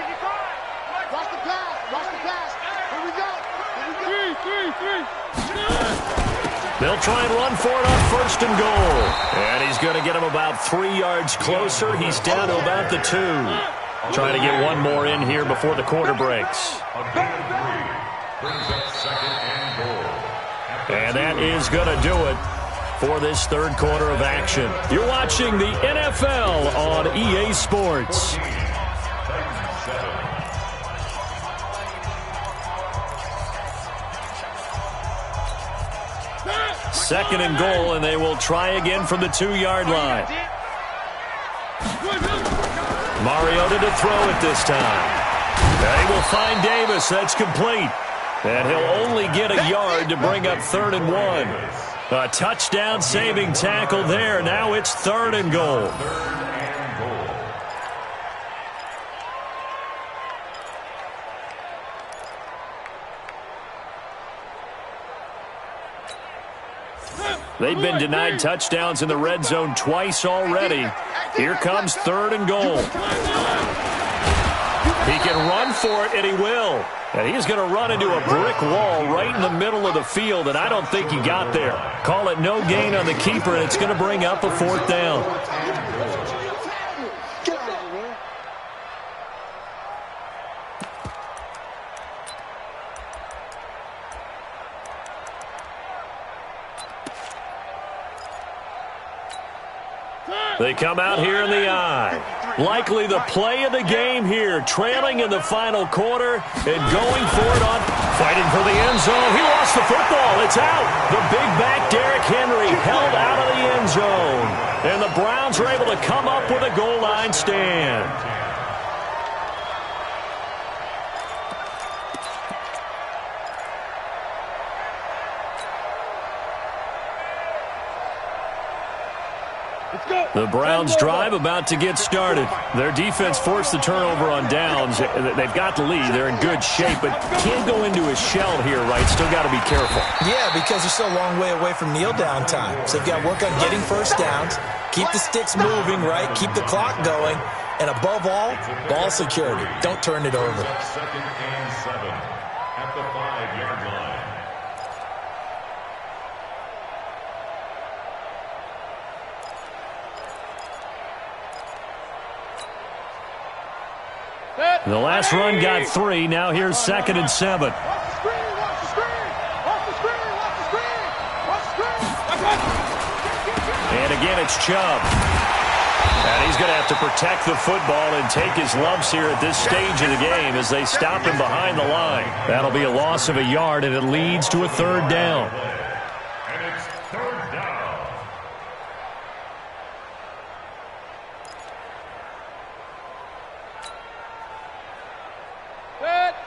the pass. Watch the pass. Here we go. Three. They'll try and run for it on 1st and goal. And he's going to get him about 3 yards closer. He's down to about the 2. Trying to get one more in here before the quarter breaks. A gain of 3. Brings up 2nd and goal. And that is going to do it for this 3rd quarter of action. You're watching the NFL on EA Sports. 2nd and goal, and they will try again from the 2-yard line. Mariota to throw it this time. They will find Davis. That's complete. And he'll only get a yard to bring up 3rd and 1. A touchdown-saving tackle there. Now it's 3rd and goal. They've been denied touchdowns in the red zone twice already. Here comes 3rd and goal. He can run for it, and he will. And he's going to run into a brick wall right in the middle of the field, and I don't think he got there. Call it no gain on the keeper, and it's going to bring up a 4th down. They come out here in the eye. Likely the play of the game here, trailing in the final quarter and going for it on, fighting for the end zone. He lost the football. It's out. The big back, Derrick Henry, held out of the end zone. And the Browns are able to come up with a goal line stand. The Browns drive about to get started. Their defense forced the turnover on downs. They've got the lead. They're in good shape, but can't go into a shell here, right? Still got to be careful. Yeah, because they're still a long way away from kneel down time. So they've got to work on getting first downs, keep the sticks moving, right? Keep the clock going. And above all, ball security. Don't turn it over. 2nd and 7 at the 5-yard line. The last run got 3. Now here's 2nd and 7. And again, it's Chubb. And he's going to have to protect the football and take his lumps here at this stage of the game as they stop him behind the line. That'll be a loss of a yard, and it leads to a 3rd down. And it's 3rd down.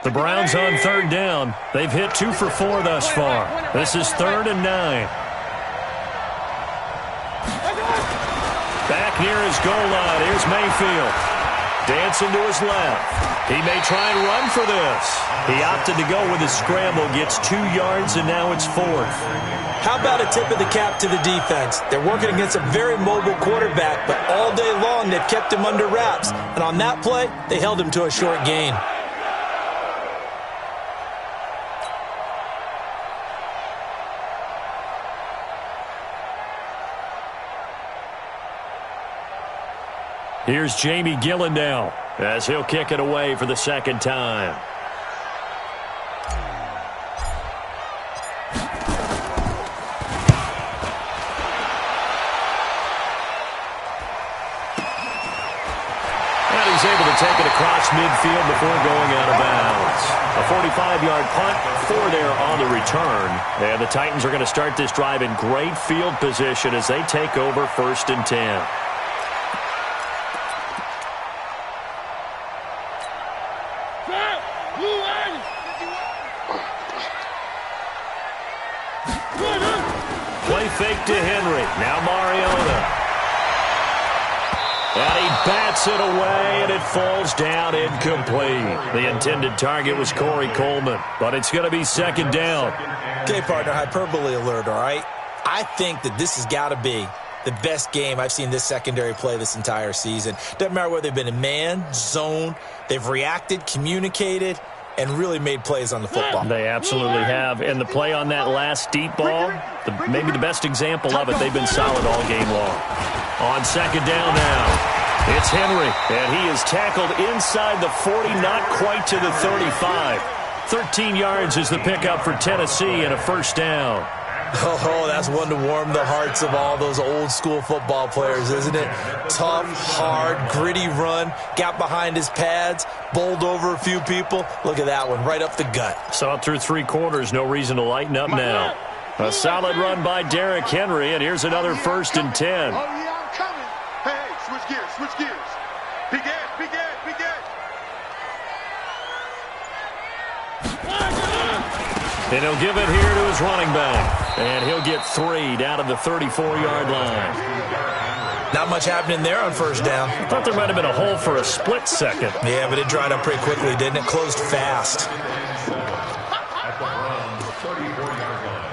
The Browns on 3rd down. They've hit 2 for 4 thus far. This is 3rd and 9. Back near his goal line. Here's Mayfield. Dancing to his left. He may try and run for this. He opted to go with his scramble. Gets 2 yards, and now it's 4th. How about a tip of the cap to the defense? They're working against a very mobile quarterback, but all day long they've kept him under wraps. And on that play, they held him to a short gain. Here's Jamie Gillen now as he'll kick it away for the 2nd time. And he's able to take it across midfield before going out of bounds. A 45-yard punt, 4 there on the return. And the Titans are going to start this drive in great field position as they take over 1st and 10. Play fake to Henry. Now Mariota. And he bats it away, and it falls down incomplete. The intended target was Corey Coleman, but it's going to be 2nd down. Okay, partner, hyperbole alert, all right? I think that this has got to be the best game I've seen this secondary play this entire season. Doesn't matter whether they've been in man, zone, they've reacted, communicated, and really made plays on the football. They absolutely have. And the play on that last deep ball, maybe the best example of it, they've been solid all game long. On 2nd down now, it's Henry, and he is tackled inside the 40, not quite to the 35. 13 yards is the pickup for Tennessee and a 1st down. Oh, that's one to warm the hearts of all those old-school football players, isn't it? Tough, hard, gritty run, got behind his pads, bowled over a few people. Look at that one, right up the gut. Saw it through 3 quarters, no reason to lighten up now. A solid run by Derrick Henry, and here's another 1st and 10. Oh, yeah, I'm coming. Hey, switch gears, switch gears. Big edge, big edge, big edge. And he'll give it here to his running back. And he'll get 3 down to the 34-yard line. Not much happening there on first down. I thought there might have been a hole for a split second. Yeah, but it dried up pretty quickly, didn't it? Closed fast. At the Browns' 34-yard line.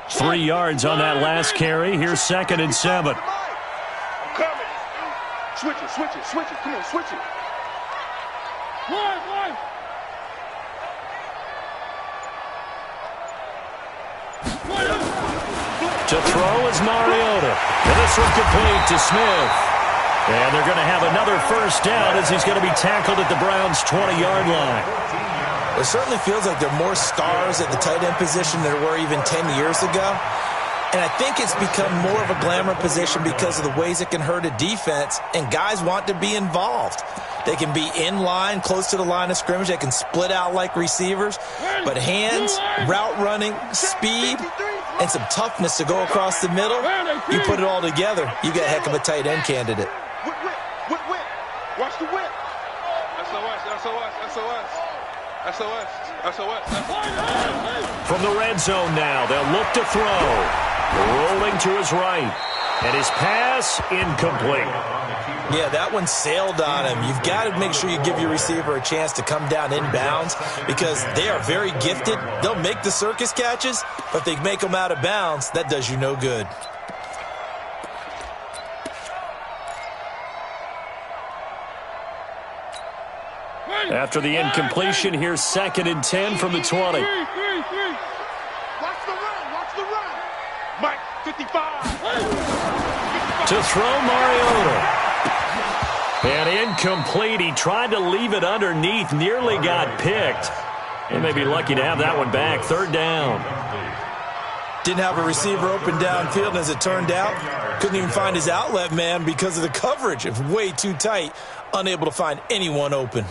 3 yards on that last carry. Here's 2nd and 7. I'm coming. Switch it, switch it, switch it. Come on, switch it. One. To throw is Mariota. And this one complete to Smith. And they're going to have another first down as he's going to be tackled at the Browns' 20-yard line. It certainly feels like there are more stars at the tight end position than there were even 10 years ago. And I think it's become more of a glamour position because of the ways it can hurt a defense, and guys want to be involved. They can be in line, close to the line of scrimmage. They can split out like receivers. But hands, route running, speed, and some toughness to go across the middle, you put it all together, you got a heck of a tight end candidate. Whip. Watch the whip. SOS. From the red zone now, they'll look to throw. Rolling to his right. And his pass incomplete. Yeah, that one sailed on him. You've got to make sure you give your receiver a chance to come down inbounds because they are very gifted. They'll make the circus catches, but if they make them out of bounds, that does you no good. After the incompletion, here's 2nd and 10 from the 20. Watch the run. Mike, 55. To throw Mariota. And incomplete. He tried to leave it underneath, nearly got picked. They may be lucky to have that one back. 3rd down. Didn't have a receiver open downfield, and as it turned out, couldn't even find his outlet man because of the coverage. It was way too tight, unable to find anyone open.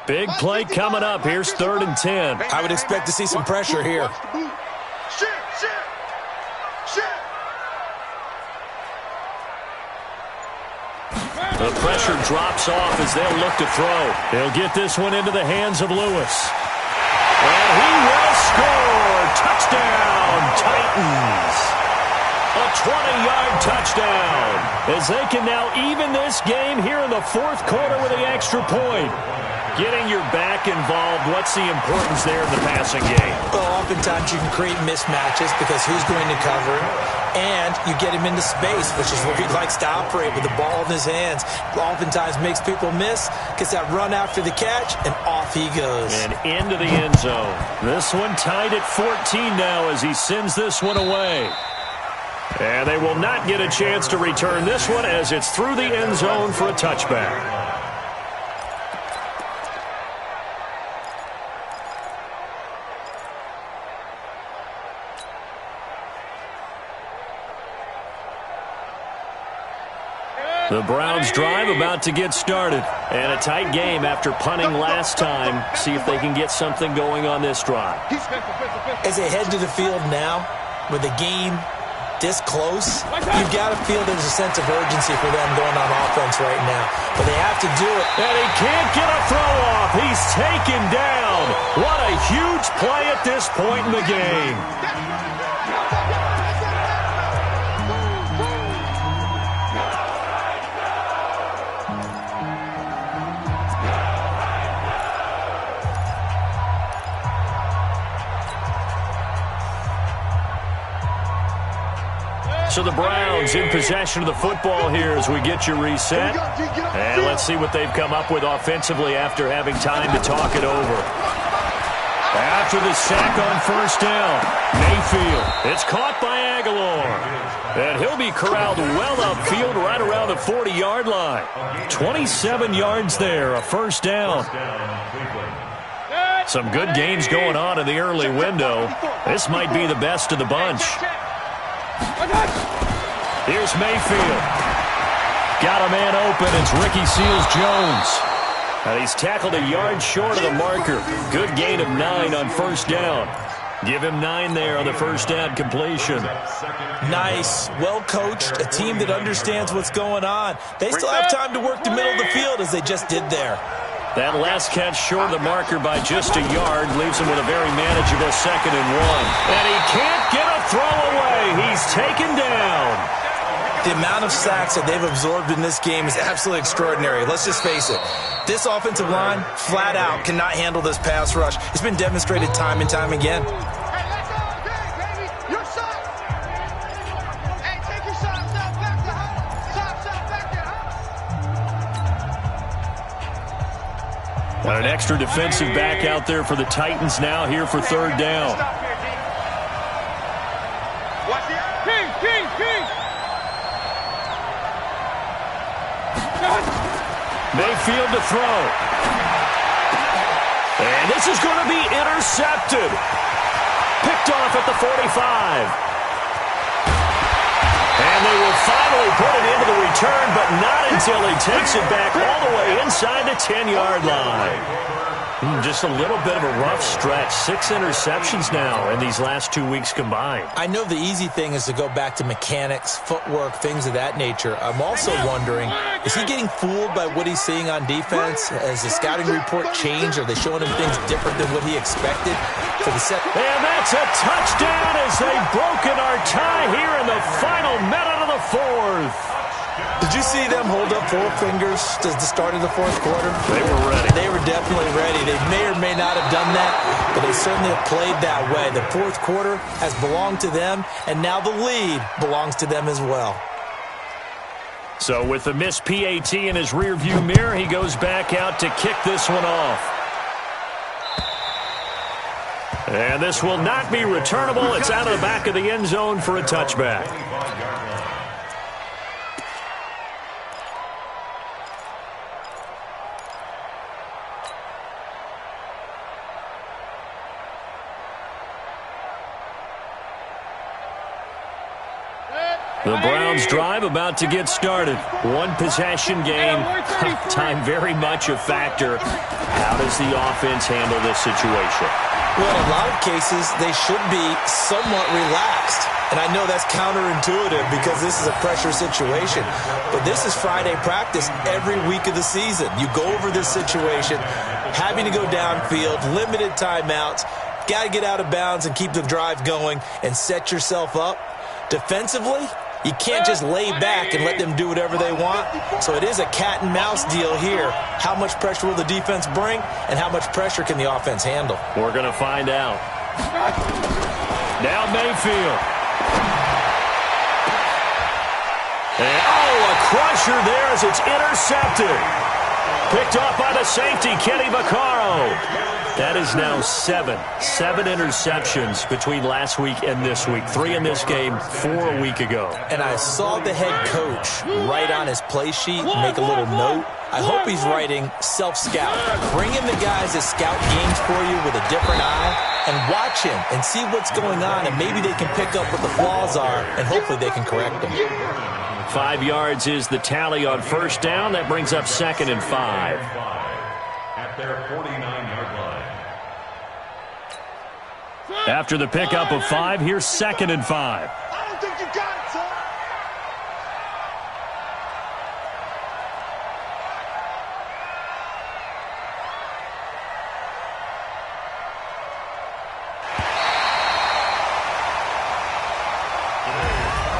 Big play coming up. Here's 3rd and 10. I would expect to see some pressure here. Shit. The pressure drops off as they'll look to throw. They'll get this one into the hands of Lewis. And he will score. Touchdown, Titans. A 20-yard touchdown as they can now even this game here in the 4th quarter with the extra point. Getting your back involved, what's the importance there in the passing game? Well, oftentimes you can create mismatches because who's going to cover him, and you get him into space, which is where he likes to operate with the ball in his hands. Oftentimes makes people miss, gets that run after the catch, and off he goes. And into the end zone. This one tied at 14 now as he sends this one away. And they will not get a chance to return this one as it's through the end zone for a touchback. The Browns drive about to get started. And a tight game after punting last time. See if they can get something going on this drive. As they head to the field now, with the game this close, you've got to feel there's a sense of urgency for them going on offense right now. But they have to do it. And he can't get a throw off. He's taken down. What a huge play at this point in the game. So the Browns in possession of the football here as we get you reset. And let's see what they've come up with offensively after having time to talk it over. After the sack on first down, Mayfield. It's caught by Aguilar. And he'll be corralled well upfield right around the 40-yard line. 27 yards there, a first down. Some good games going on in the early window. This might be the best of the bunch. Here's Mayfield. Got a man open. It's Ricky Seals-Jones. And he's tackled a yard short of the marker. Good gain of 9 on first down. Give him 9 there on the first down completion. Nice, well-coached, a team that understands what's going on. They still have time to work the middle of the field as they just did there. That last catch short of the marker by just a yard leaves him with a very manageable 2nd and 1. And he can't get a throw away. He's taken down. The amount of sacks that they've absorbed in this game is absolutely extraordinary. Let's just face it. This offensive line, flat out, cannot handle this pass rush. It's been demonstrated time and time again. Hey, let's go again, baby. Your shot. Hey, take your shot. Stop back there, huh? Stop back there, huh? Got an extra defensive back out there for the Titans now here for 3rd down. Watch the King. Mayfield to throw. And this is going to be intercepted. Picked off at the 45. And they will finally put it into the return, but not until he takes it back all the way inside the 10-yard line. Just a little bit of a rough stretch. 6 interceptions now in these last 2 weeks combined. I know the easy thing is to go back to mechanics, footwork, things of that nature. I'm also wondering, is he getting fooled by what he's seeing on defense? Has the scouting report changed? Are they showing him things different than what he expected? For the set? And that's a touchdown as they've broken our tie here in the final minute of the 4th. Did you see them hold up 4 fingers at the start of the 4th quarter? They were ready. They were definitely ready. They may or may not have done that, but they certainly have played that way. The 4th quarter has belonged to them, and now the lead belongs to them as well. So with the missed PAT in his rearview mirror, he goes back out to kick this one off. And this will not be returnable. It's out of the back of the end zone for a touchback. The Browns drive about to get started. 1 possession game. Time very much a factor. How does the offense handle this situation? Well, in a lot of cases, they should be somewhat relaxed. And I know that's counterintuitive because this is a pressure situation. But this is Friday practice every week of the season. You go over this situation, having to go downfield, limited timeouts, got to get out of bounds and keep the drive going and set yourself up. Defensively, you can't just lay back and let them do whatever they want. So it is a cat and mouse deal here. How much pressure will the defense bring, and how much pressure can the offense handle? We're going to find out. Now Mayfield. And, a crusher there as it's intercepted. Picked off by the safety, Kenny Vaccaro. That is now 7 interceptions between last week and this week. 3 in this game, 4 a week ago. And I saw the head coach write on his play sheet, make a little note. I hope he's writing self-scout. Bring in the guys that scout games for you with a different eye and watch him and see what's going on, and maybe they can pick up what the flaws are, and hopefully they can correct them. 5 yards is the tally on first down. That brings up 2nd and 5. At their 49-yard line. After the pickup of 5, here's 2nd and 5. I don't think you got it, son.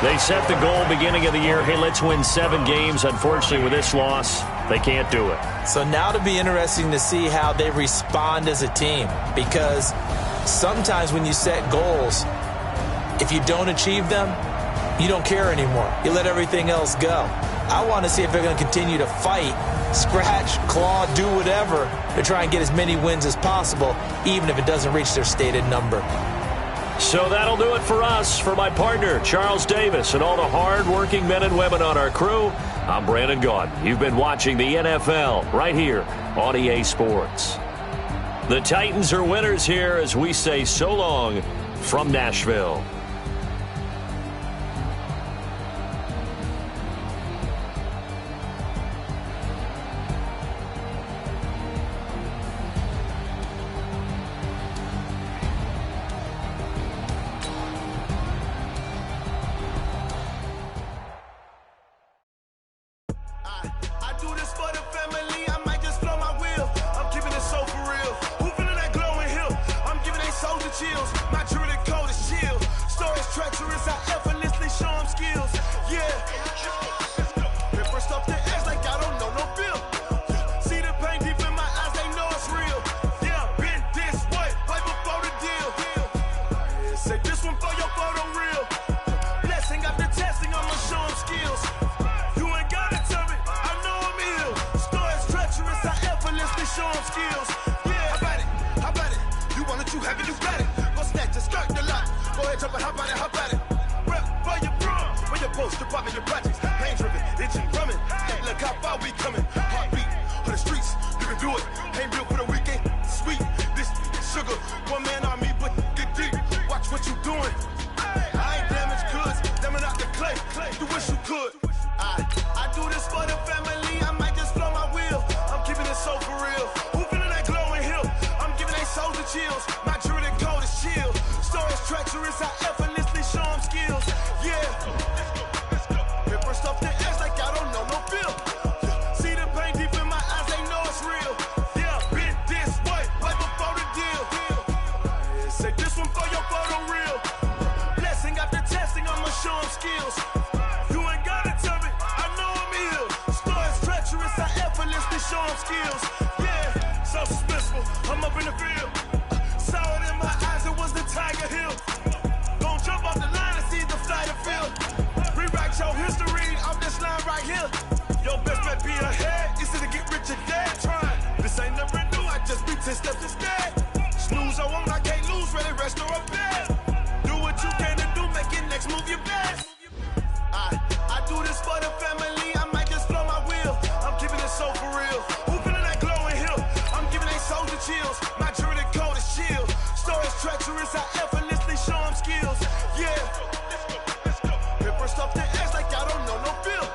They set the goal beginning of the year. Hey, let's win 7 games. Unfortunately, with this loss, they can't do it. So now to be interesting to see how they respond as a team, because sometimes when you set goals, if you don't achieve them, you don't care anymore. You let everything else go. I want to see if they're going to continue to fight, scratch, claw, do whatever to try and get as many wins as possible, even if it doesn't reach their stated number. So that'll do it for us. For my partner, Charles Davis, and all the hard-working men and women on our crew, I'm Brandon Gaudin. You've been watching the NFL right here on EA Sports. The Titans are winners here as we say so long from Nashville. I do this for the family, I might just blow my wheel. I'm keeping it so for real. Who feeling that glowing hill? I'm giving they soldier chills. My jewelry code is chill. Stories treacherous, I effortlessly show them skills. Yeah. Paper stuff the edge like I don't know no bill. See the pain deep in my eyes, they know it's real. Yeah, been this way before the deal. Say this one for your photo real. Blessing after testing, I'ma show them skills. You ain't gotta tell me, I know I'm ill. Stories treacherous, I effortlessly show them skills. Yeah, how about it? You want it, you have it, you got it. Go snatch it, skirt the lot. Go ahead, jump it, how about it? Rep for your bro, where your post, department, your projects. Pain driven, itching, drumming. Hey, look how far we coming. Heartbeat on the streets, you can do it. Ain't built for the weekend, sweet. This sugar, one man army, but get deep. Watch what you doing. I ain't damaged goods, damn out the clay. You wish you could. I do this for the family, I might just blow my wheel. I'm keeping it so for real. Who feeling that glowing hill? I'm giving they soldier chills. My jewelry code is chill. Stories treacherous, I effortlessly show them skills. Yeah. Paper stuff the edge like I don't know no bill. See the pain deep in my eyes, they know it's real. Yeah, been this way before the deal. Say this one for your photo real. Blessing after testing, I'ma show them skills. You ain't gotta tell me, I know I'm ill. Stories treacherous, I effortlessly show them skills. Yeah, so suspenseful, I'm up in the field. Saw it in my eyes, it was the Tiger Hill. Gon' jump off the line and see the flight of field. Rewrite your history off this line right here. Your best bet be ahead, it's to get rich or dead. Trying, this ain't never new, I just be 10 steps instead. Snooze, I won't, I can't lose, ready, rest or a bed. Do what you can to do, make it next move your best. I do this for the family, I might just blow my wheel. I'm keeping it so for real. Who feeling that glowing hill? I'm giving they soldier chills. My jewelry code is chill. Stories treacherous, I effortlessly show them skills. Yeah. Paper stuff the edge like I don't know no bill.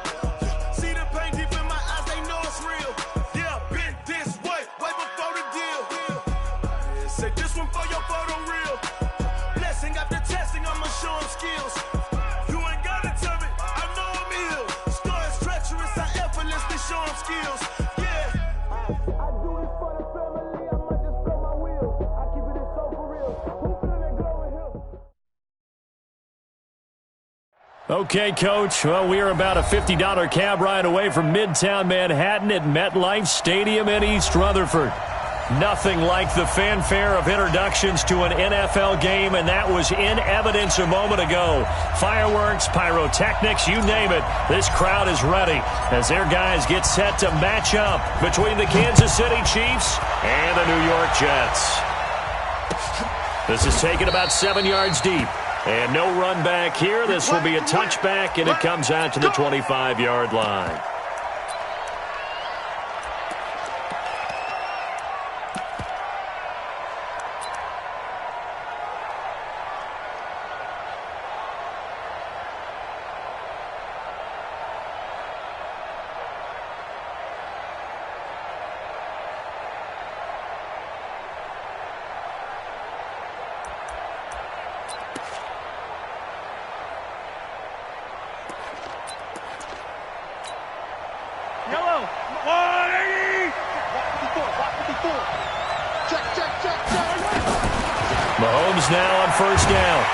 See the pain deep in my eyes, they know it's real. Yeah, been this way before the deal. Say this one for your photo real. Blessing after testing, I'ma show them skills. You ain't gotta tell me, I know I'm ill. Stories treacherous, I effortlessly show them skills. Yeah. I do this for the family, I might just blow my wheel. I keep it so for real. Who feeling that glowing hill? Okay, Coach. Well, we are about a $50 cab ride away from Midtown Manhattan at MetLife Stadium in East Rutherford. Nothing like the fanfare of introductions to an NFL game, and that was in evidence a moment ago. Fireworks, pyrotechnics, you name it. This crowd is ready as their guys get set to match up between the Kansas City Chiefs and the New York Jets. This is taken about 7 yards deep. And no run back here. This will be a touchback, and it comes out to the 25-yard line. Yellow, 180! Block 54. Check. Mahomes now on first down.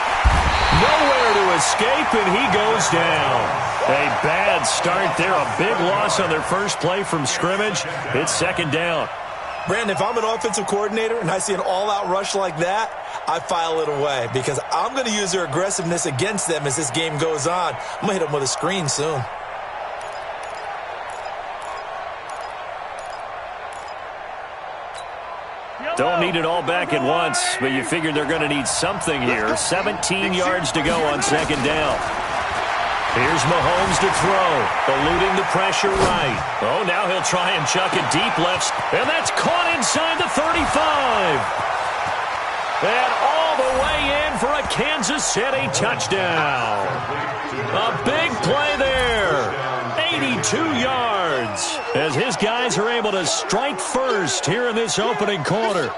Nowhere to escape, and he goes down. A bad start there. A big loss on their first play from scrimmage. It's second down. Brandon, if I'm an offensive coordinator and I see an all-out rush like that, I file it away because I'm going to use their aggressiveness against them as this game goes on. I'm going to hit them with a screen soon. Don't need it all back at once, but you figure they're going to need something here. 17 yards to go on second down. Here's Mahomes to throw, eluding the pressure right. Oh, now he'll try and chuck it deep left, and that's caught inside the 35. And all the way in for a Kansas City touchdown. A big play there. 82 yards as his guys are able to strike first here in this opening quarter.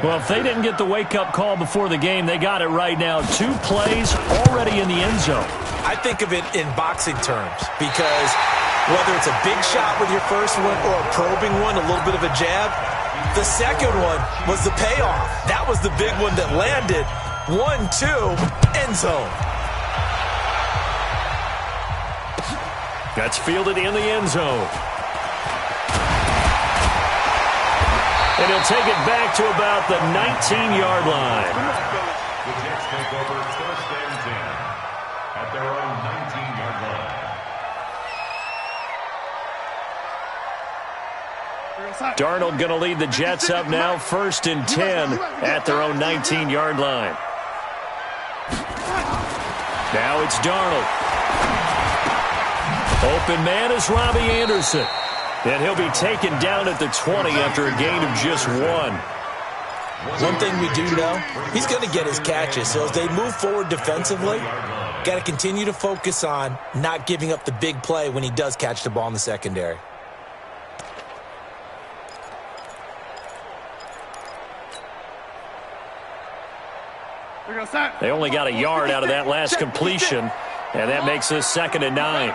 Well, if they didn't get the wake-up call before the game, they got it right now. 2 plays already in the end zone. I think of it in boxing terms because whether it's a big shot with your first one or a probing one, a little bit of a jab, the second one was the payoff. That was the big one that landed. 1-2, end zone. That's fielded in the end zone. And he'll take it back to about the 19-yard line. The Jets take over 1st and 10 at their own 19-yard line. Darnold going to lead the Jets up now, 1st and 10 at their own 19-yard line. Now it's Darnold. Open man is Robbie Anderson. And he'll be taken down at the 20 after a gain of just 1. One thing we do know, he's going to get his catches. So as they move forward defensively, got to continue to focus on not giving up the big play when he does catch the ball in the secondary. They only got a yard out of that last completion, and that makes this 2nd and 9.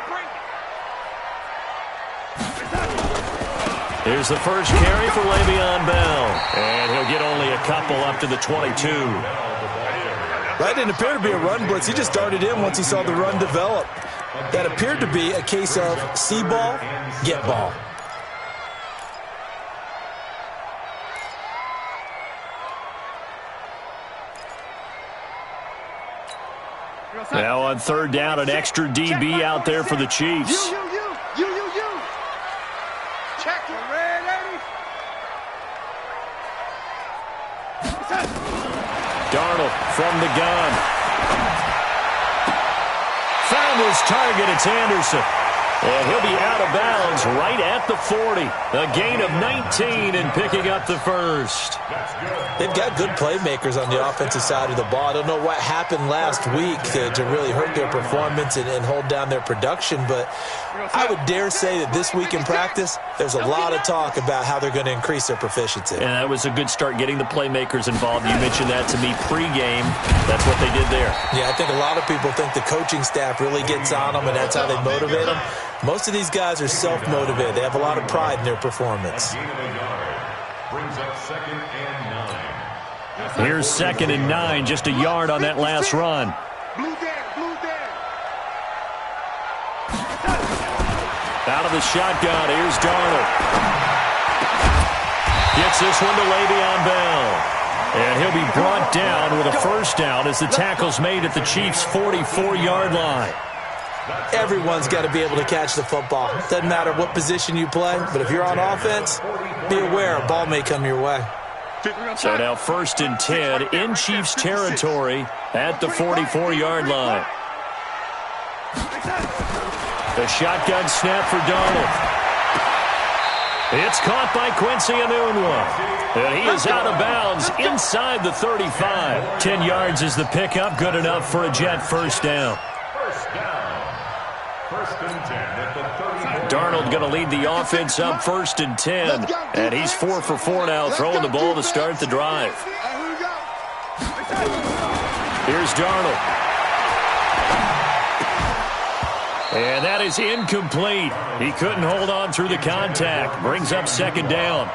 Here's the first carry for Le'Veon Bell, and he'll get only a couple up to the 22. That didn't appear to be a run blitz. He just darted in once he saw the run develop. That appeared to be a case of see ball, get ball. Now on 3rd down, an extra DB out there for the Chiefs. Check it. Darnold from the gun. Found his target. It's Anderson. And he'll be out of bounds right at the 40. A gain of 19 and picking up the first. They've got good playmakers on the offensive side of the ball. I don't know what happened last week to really hurt their performance and hold down their production, but I would dare say that this week in practice, there's a lot of talk about how they're going to increase their proficiency. And that was a good start getting the playmakers involved. You mentioned that to me pregame. That's what they did there. Yeah, I think a lot of people think the coaching staff really gets on them, and that's how they motivate them. Most of these guys are self-motivated. They have a lot of pride in their performance. Brings up 2nd and 9. Here's 2nd and 9, just a yard on that last run. Out of the shotgun, here's Darnold. Gets this one to Le'Veon Bell. And he'll be brought down with a first down as the tackle's made at the Chiefs' 44-yard line. Everyone's got to be able to catch the football. Doesn't matter what position you play, but if you're on offense, be aware a ball may come your way. So now 1st and 10 in Chiefs territory at the 44-yard line. The shotgun snap for Darnold. It's caught by Quincy Enunwa. And he is out of bounds inside the 35. 10 yards is the pickup. Good enough for a Jet first down. First down. 1st and 10 at the 34. Darnold going to lead the offense up 1st and 10. And he's 4 for 4 now, throwing the ball to start the drive. Here's Darnold. And that is incomplete. He couldn't hold on through the contact. Brings up 2nd down.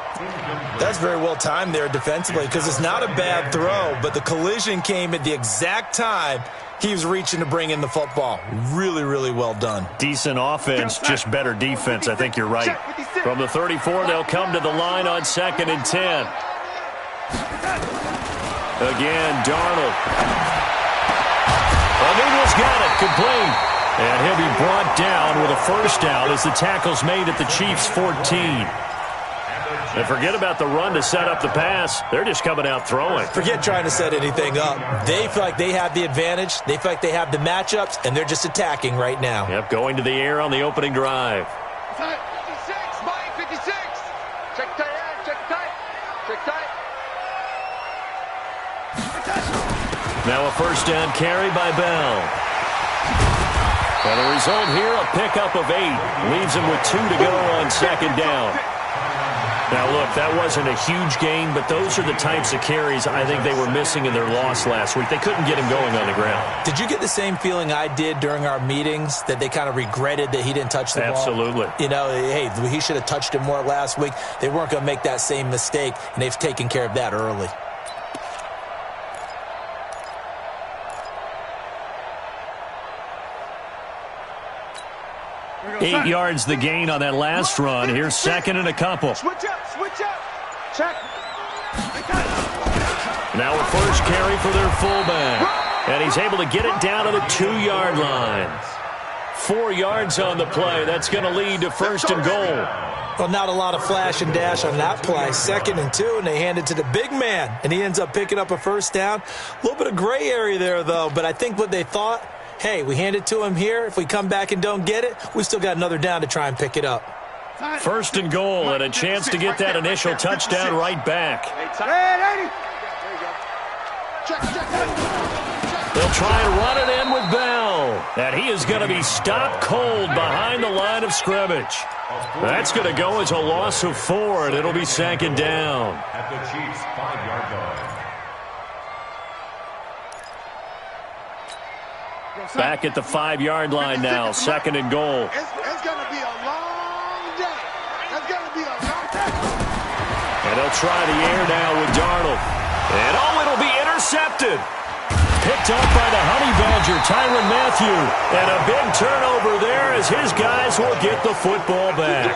That's very well timed there defensively because it's not a bad throw, but the collision came at the exact time he was reaching to bring in the football. Really, really well done. Decent offense, just better defense. I think you're right. From the 34, they'll come to the line on 2nd and 10. Again, Darnold. Enunwa's got it, complete. And he'll be brought down with a first down as the tackle's made at the Chiefs' 14. And forget about the run to set up the pass. They're just coming out throwing. Forget trying to set anything up. They feel like they have the advantage. They feel like they have the matchups, and they're just attacking right now. Yep, going to the air on the opening drive. 56, Mike, 56. Check tight, check tight, check tight. Now a first down carry by Bell. And the result here, a pickup of 8. Leaves him with 2 to go on 2nd down. Now, look, that wasn't a huge gain, but those are the types of carries I think they were missing in their loss last week. They couldn't get him going on the ground. Did you get the same feeling I did during our meetings, that they kind of regretted that he didn't touch the ball? Absolutely. You know, hey, he should have touched it more last week. They weren't going to make that same mistake, and they've taken care of that early. Eight yards the gain on that last run. Here's second and a couple. Switch up. Check. Now a first carry for their fullback. And he's able to get it down to the 2-yard line. 4 yards on the play. That's going to lead to first and goal. Well, not a lot of flash and dash on that play. 2nd and 2, and they hand it to the big man, and he ends up picking up a first down. A little bit of gray area there, though, but I think what they thought, hey, we hand it to him here. If we come back and don't get it, we still got another down to try and pick it up. First and goal, and a chance to get that initial touchdown right back. They'll try and run it in with Bell. And he is going to be stopped cold behind the line of scrimmage. That's going to go as a loss of 4, and it'll be second down. At the Chiefs' 5-yard line. Back at the 5-yard line now, second and goal. It's going to be a long day. It's going to be a long day. And they'll try the air now with Darnold. And it'll be intercepted. Picked up by the Honey Badger, Tyrann Mathieu. And a big turnover there as his guys will get the football back.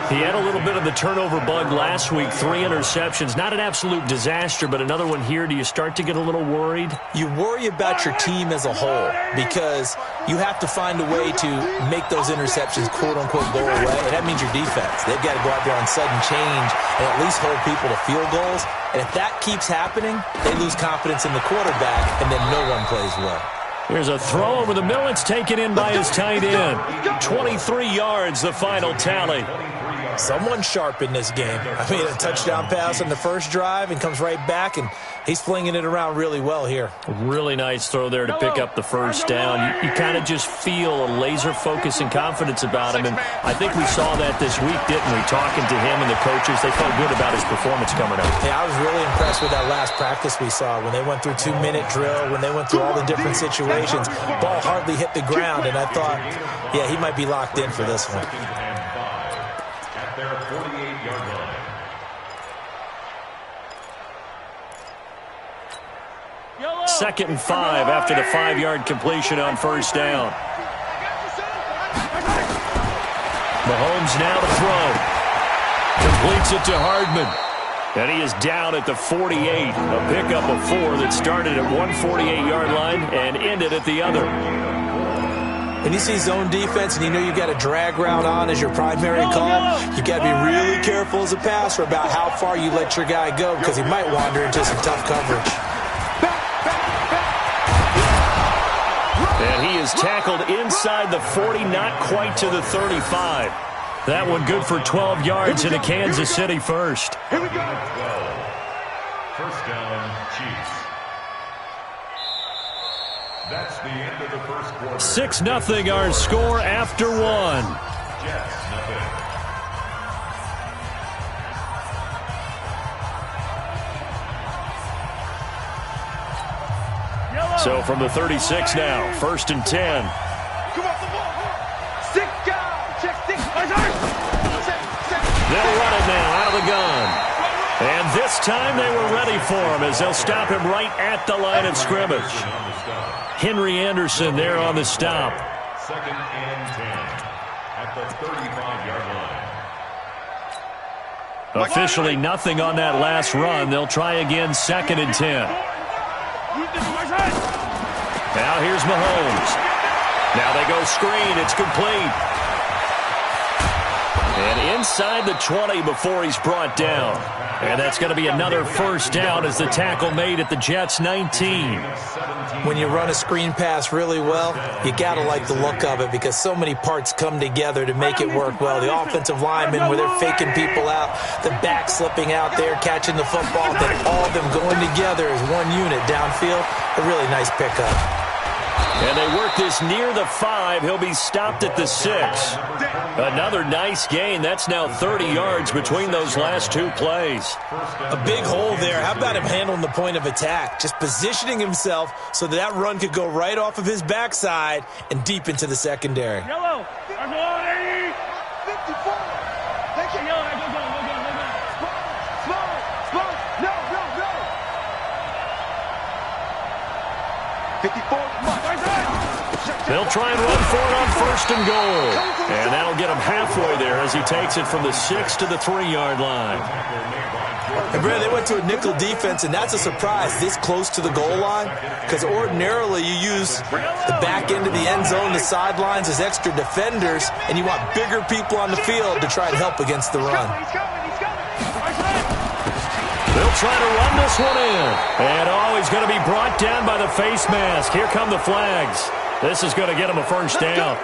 He had a little bit of the turnover bug last week, 3 interceptions. Not an absolute disaster, but another one here. Do you start to get a little worried? You worry about your team as a whole because you have to find a way to make those interceptions, quote-unquote, go away, and that means your defense. They've got to go out there on sudden change and at least hold people to field goals. And if that keeps happening, they lose confidence in the quarterback, and then no one plays well. Here's a throw over the middle. It's taken in by his tight end. 23 yards, the final tally. Someone sharp in this game. I mean, a touchdown pass on the first drive and comes right back, and he's flinging it around really well here. Really nice throw there to pick up the first down. You kind of just feel a laser focus and confidence about him, and I think we saw that this week, didn't we? Talking to him and the coaches, they felt good about his performance coming up. Yeah, I was really impressed with that last practice we saw when they went through 2-minute drill, when they went through all the different situations. Ball hardly hit the ground, and I thought, yeah, he might be locked in for this one. Their 48-yard line. Second and 5 after the 5-yard completion on first down. Mahomes now to throw. Completes it to Hardman. And he is down at the 48. A pickup of 4 that started at one 48-yard line and ended at the other. When you see zone defense and you know you've got a drag route on as your primary call, you've got to be really careful as a passer about how far you let your guy go because he might wander into some tough coverage. And he is tackled inside the 40, not quite to the 35. That one good for 12 yards into Kansas City first. Here we go. 12. First down, Chiefs. That's the end of the first quarter. 6-0 our score after 1. Jets, nothing. So from the 36 now, first and 10. Come off the ball. Stick down. Check stick. They'll run it now out of the gun. And this time they were ready for him as they'll stop him right at the line of scrimmage. Henry Anderson there on the stop. Second and 10 at the 35-yard line. Officially nothing on that last run. They'll try again, second and 10. Now here's Mahomes. Now they go screen. It's complete. And inside the 20 before he's brought down. And that's going to be another first down as the tackle made at the Jets' 19. When you run a screen pass really well, you got to like the look of it because so many parts come together to make it work well. The offensive linemen where they're faking people out, the back slipping out there, catching the football, then all of them going together as one unit downfield. A really nice pickup. And they work this near the 5. He'll be stopped at the 6. Another nice gain. That's now 30 yards between those last two plays. A big hole there. How about him handling the point of attack? Just positioning himself so that run could go right off of his backside and deep into the secondary. Yellow. 54. Thank you. Yellow. Go. Slow. No. 54. They'll try and run for it on 1st and goal. And that'll get him halfway there as he takes it from the 6 to the 3-yard line. And Brad, they went to a nickel defense, and that's a surprise this close to the goal line, because ordinarily you use the back end of the end zone, the sidelines as extra defenders, and you want bigger people on the field to try and help against the run. They'll try to run this one in. And he's going to be brought down by the face mask. Here come the flags. This is going to get him a first down.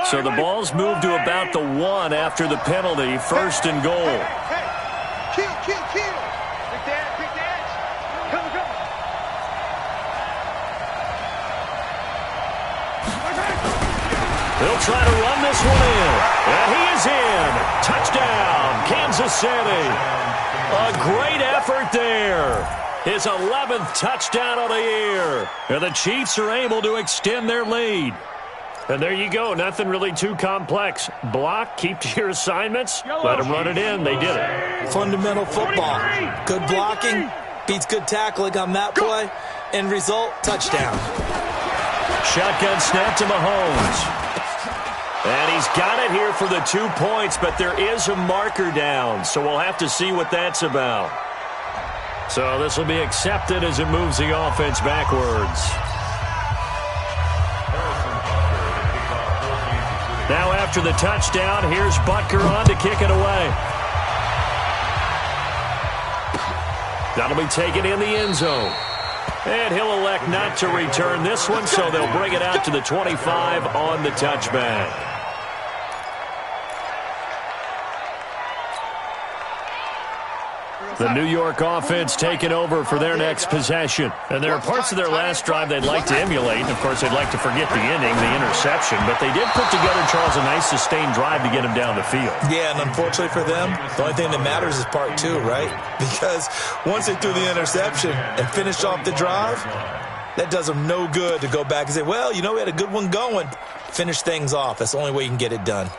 So the ball's moved to about the 1 after the penalty. 1st and goal. Kill. Pick the edge. Come. They'll try to run this one in. And he is in. Touchdown, Kansas City. A great effort there. His 11th touchdown of the year. And the Chiefs are able to extend their lead. And there you go. Nothing really too complex. Block, keep to your assignments, let them run it in. They did it. Fundamental football. Good blocking beats good tackling on that play. End result, touchdown. Shotgun snap to Mahomes. And he's got it here for the 2 points, but there is a marker down, so we'll have to see what that's about. So this will be accepted as it moves the offense backwards. Now after the touchdown, here's Butker on to kick it away. That'll be taken in the end zone. And he'll elect not to return this one, so they'll bring it out to the 25 on the touchback. The New York offense taking over for their next possession. And there are parts of their last drive they'd like to emulate. And, of course, they'd like to forget the ending, the interception. But they did put together, Charles, a nice sustained drive to get him down the field. Yeah, and unfortunately for them, the only thing that matters is part 2, right? Because once they threw the interception and finished off the drive, that does them no good to go back and say, well, you know, we had a good one going. Finish things off. That's the only way you can get it done.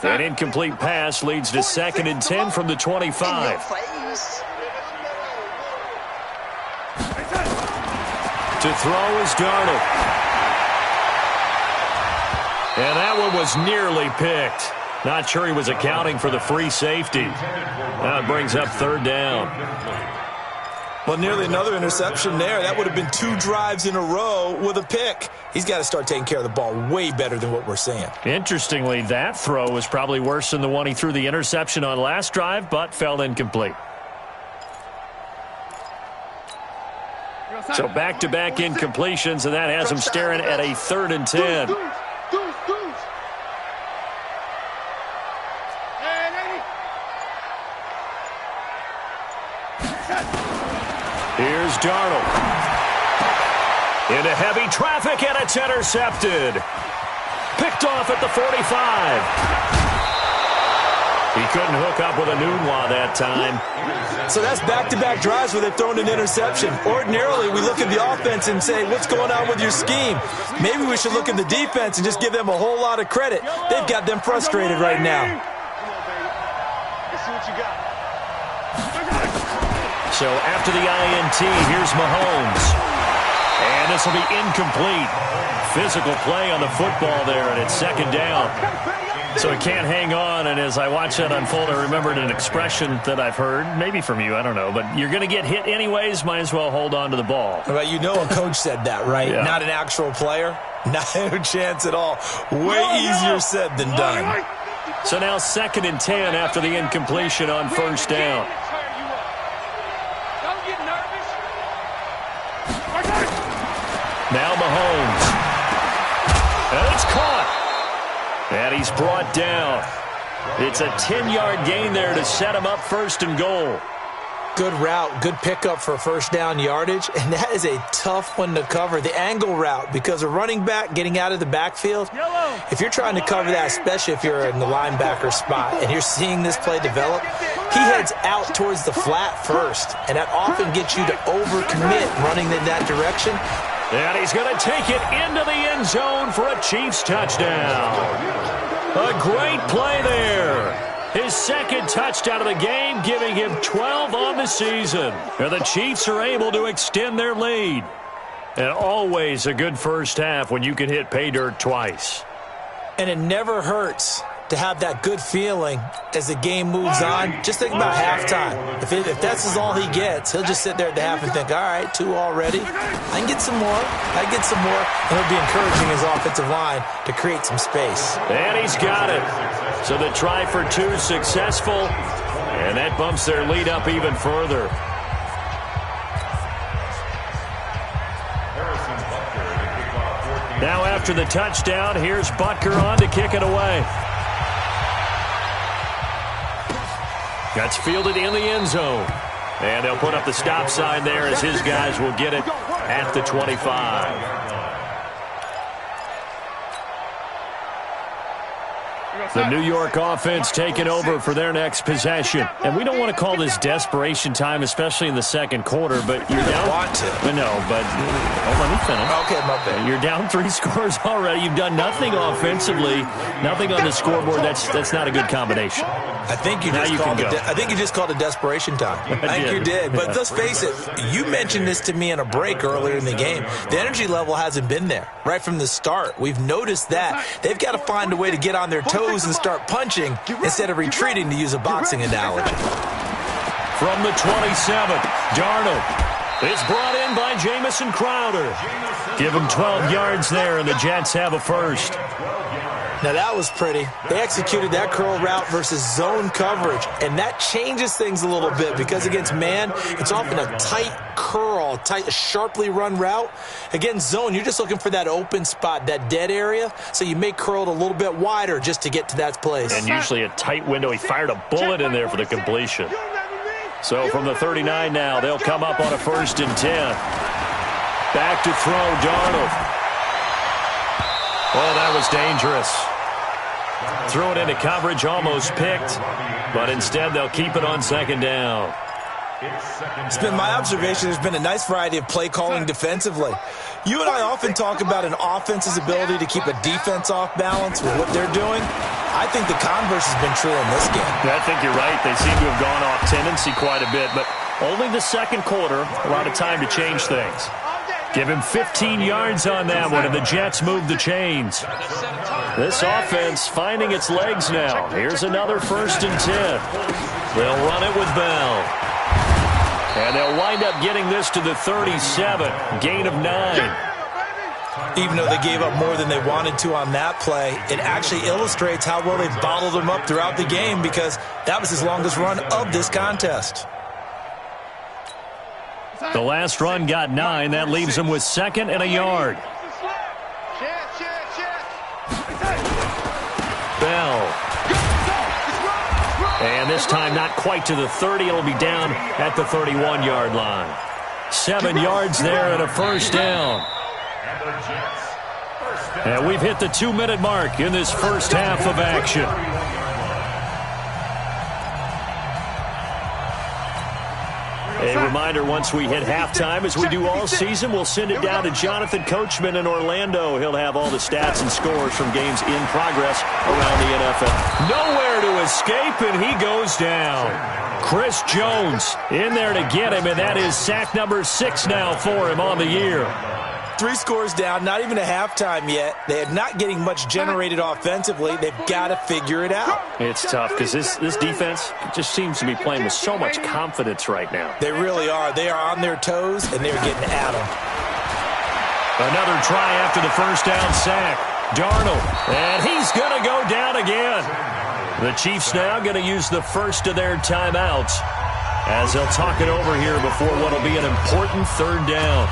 An incomplete pass leads to 2nd and 10 from the 25. To throw is Darnold. And that one was nearly picked. Not sure he was accounting for the free safety. Now it brings up 3rd down. Well, nearly another interception there. That would have been 2 drives in a row with a pick. He's got to start taking care of the ball way better than what we're seeing. Interestingly, that throw was probably worse than the one he threw the interception on last drive, but fell incomplete. So back-to-back incompletions, and that has him staring at a 3rd and 10. Here's Darnold. Into heavy traffic, and it's intercepted. Picked off at the 45. He couldn't hook up with a Nunwa that time. So that's back-to-back drives where they've thrown an interception. Ordinarily, we look at the offense and say, what's going on with your scheme? Maybe we should look at the defense and just give them a whole lot of credit. They've got them frustrated right now. Let's see what you got. So after the INT, here's Mahomes. And this will be incomplete. Physical play on the football there, and it's second down. So it can't hang on, and as I watch that unfold, I remembered an expression that I've heard, maybe from you, I don't know, but you're going to get hit anyways, might as well hold on to the ball. Well, you know a coach said that, right? Yeah. Not an actual player. No chance at all. Way easier said than done. So now 2nd and 10 after the incompletion on first down. Don't get nervous. Now Mahomes. And it's caught. And he's brought down. It's a 10-yard gain there to set him up 1st and goal. Good route, good pickup for first down yardage, and that is a tough one to cover. The angle route, because a running back getting out of the backfield, if you're trying to cover that, especially if you're in the linebacker spot and you're seeing this play develop, he heads out towards the flat first, and that often gets you to overcommit running in that direction. And he's going to take it into the end zone for a Chiefs touchdown. A great play there. His 2nd touchdown of the game, giving him 12 on the season. And the Chiefs are able to extend their lead. And always a good first half when you can hit pay dirt twice. And it never hurts to have that good feeling as the game moves on. Just think about halftime. If that's all he gets, he'll just sit there at the half and think, all right, 2 already. I can get some more. I can get some more. And he'll be encouraging his offensive line to create some space. And he's got it. So the try for 2 successful. And that bumps their lead up even further. Now after the touchdown, here's Butker on to kick it away. That's fielded in the end zone. And they'll put up the stop sign there as his guys will get it at the 25. The New York offense taking over for their next possession. And we don't want to call this desperation time, especially in the second quarter, but you're down. Want to. No, but let me finish. Okay, my bad. You're down 3 scores already. You've done nothing offensively, nothing on the scoreboard. That's not a good combination. I think you just called it desperation time. I think you did. But let's face it, you mentioned this to me in a break earlier in the game. The energy level hasn't been there right from the start. We've noticed that. They've got to find a way to get on their toes and start punching instead of retreating, to use a boxing analogy. From the 27th, Darnold is brought in by Jamison Crowder. Give him 12 yards there, and the Jets have a first. Now that was pretty. They executed that curl route versus zone coverage, and that changes things a little bit because against man, it's often a tight curl, sharply run route. Against zone, you're just looking for that open spot, that dead area, so you make curl it a little bit wider just to get to that place. And usually a tight window. He fired a bullet in there for the completion. So from the 39 now, they'll come up on a 1st and 10. Back to throw, Darnold. Oh, that was dangerous. Threw it into coverage, almost picked, but instead they'll keep it on 2nd down. It's been my observation there's been a nice variety of play calling defensively. You and I often talk about an offense's ability to keep a defense off balance with what they're doing. I think the converse has been true in this game. I think you're right. They seem to have gone off tendency quite a bit, but only the second quarter, a lot of time to change things. Give him 15 yards on that one, and the Jets move the chains. This offense finding its legs now. Here's another 1st and 10. They'll run it with Bell. And they'll wind up getting this to the 37, gain of 9. Even though they gave up more than they wanted to on that play, it actually illustrates how well they've bottled them up throughout the game because that was his longest run of this contest. The last run got 9. That leaves him with 2nd and a yard. Bell. And this time not quite to the 30. It'll be down at the 31-yard line. 7 yards there and a 1st down. And we've hit the 2-minute mark in this first half of action. A reminder, once we hit halftime, as we do all season, we'll send it down to Jonathan Coachman in Orlando. He'll have all the stats and scores from games in progress around the NFL. Nowhere to escape, and he goes down. Chris Jones in there to get him, and that is sack number 6 now for him on the year. 3 scores down, not even a halftime yet. They're not getting much generated offensively. They've got to figure it out. It's tough because this defense just seems to be playing with so much confidence right now. They really are. They are on their toes, and they're getting at them. Another try after the first down sack. Darnold, and he's going to go down again. The Chiefs now going to use the first of their timeouts as they'll talk it over here before what will be an important third down.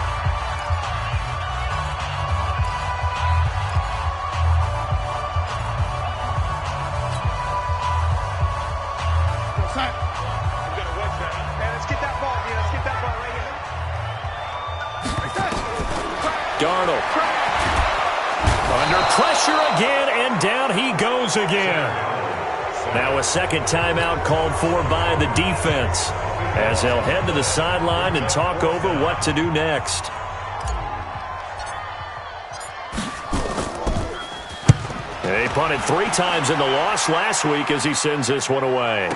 Darnold. Under pressure again, and down he goes again. Now a second timeout called for by the defense as they'll head to the sideline and talk over what to do next. They punted 3 times in the loss last week as he sends this one away.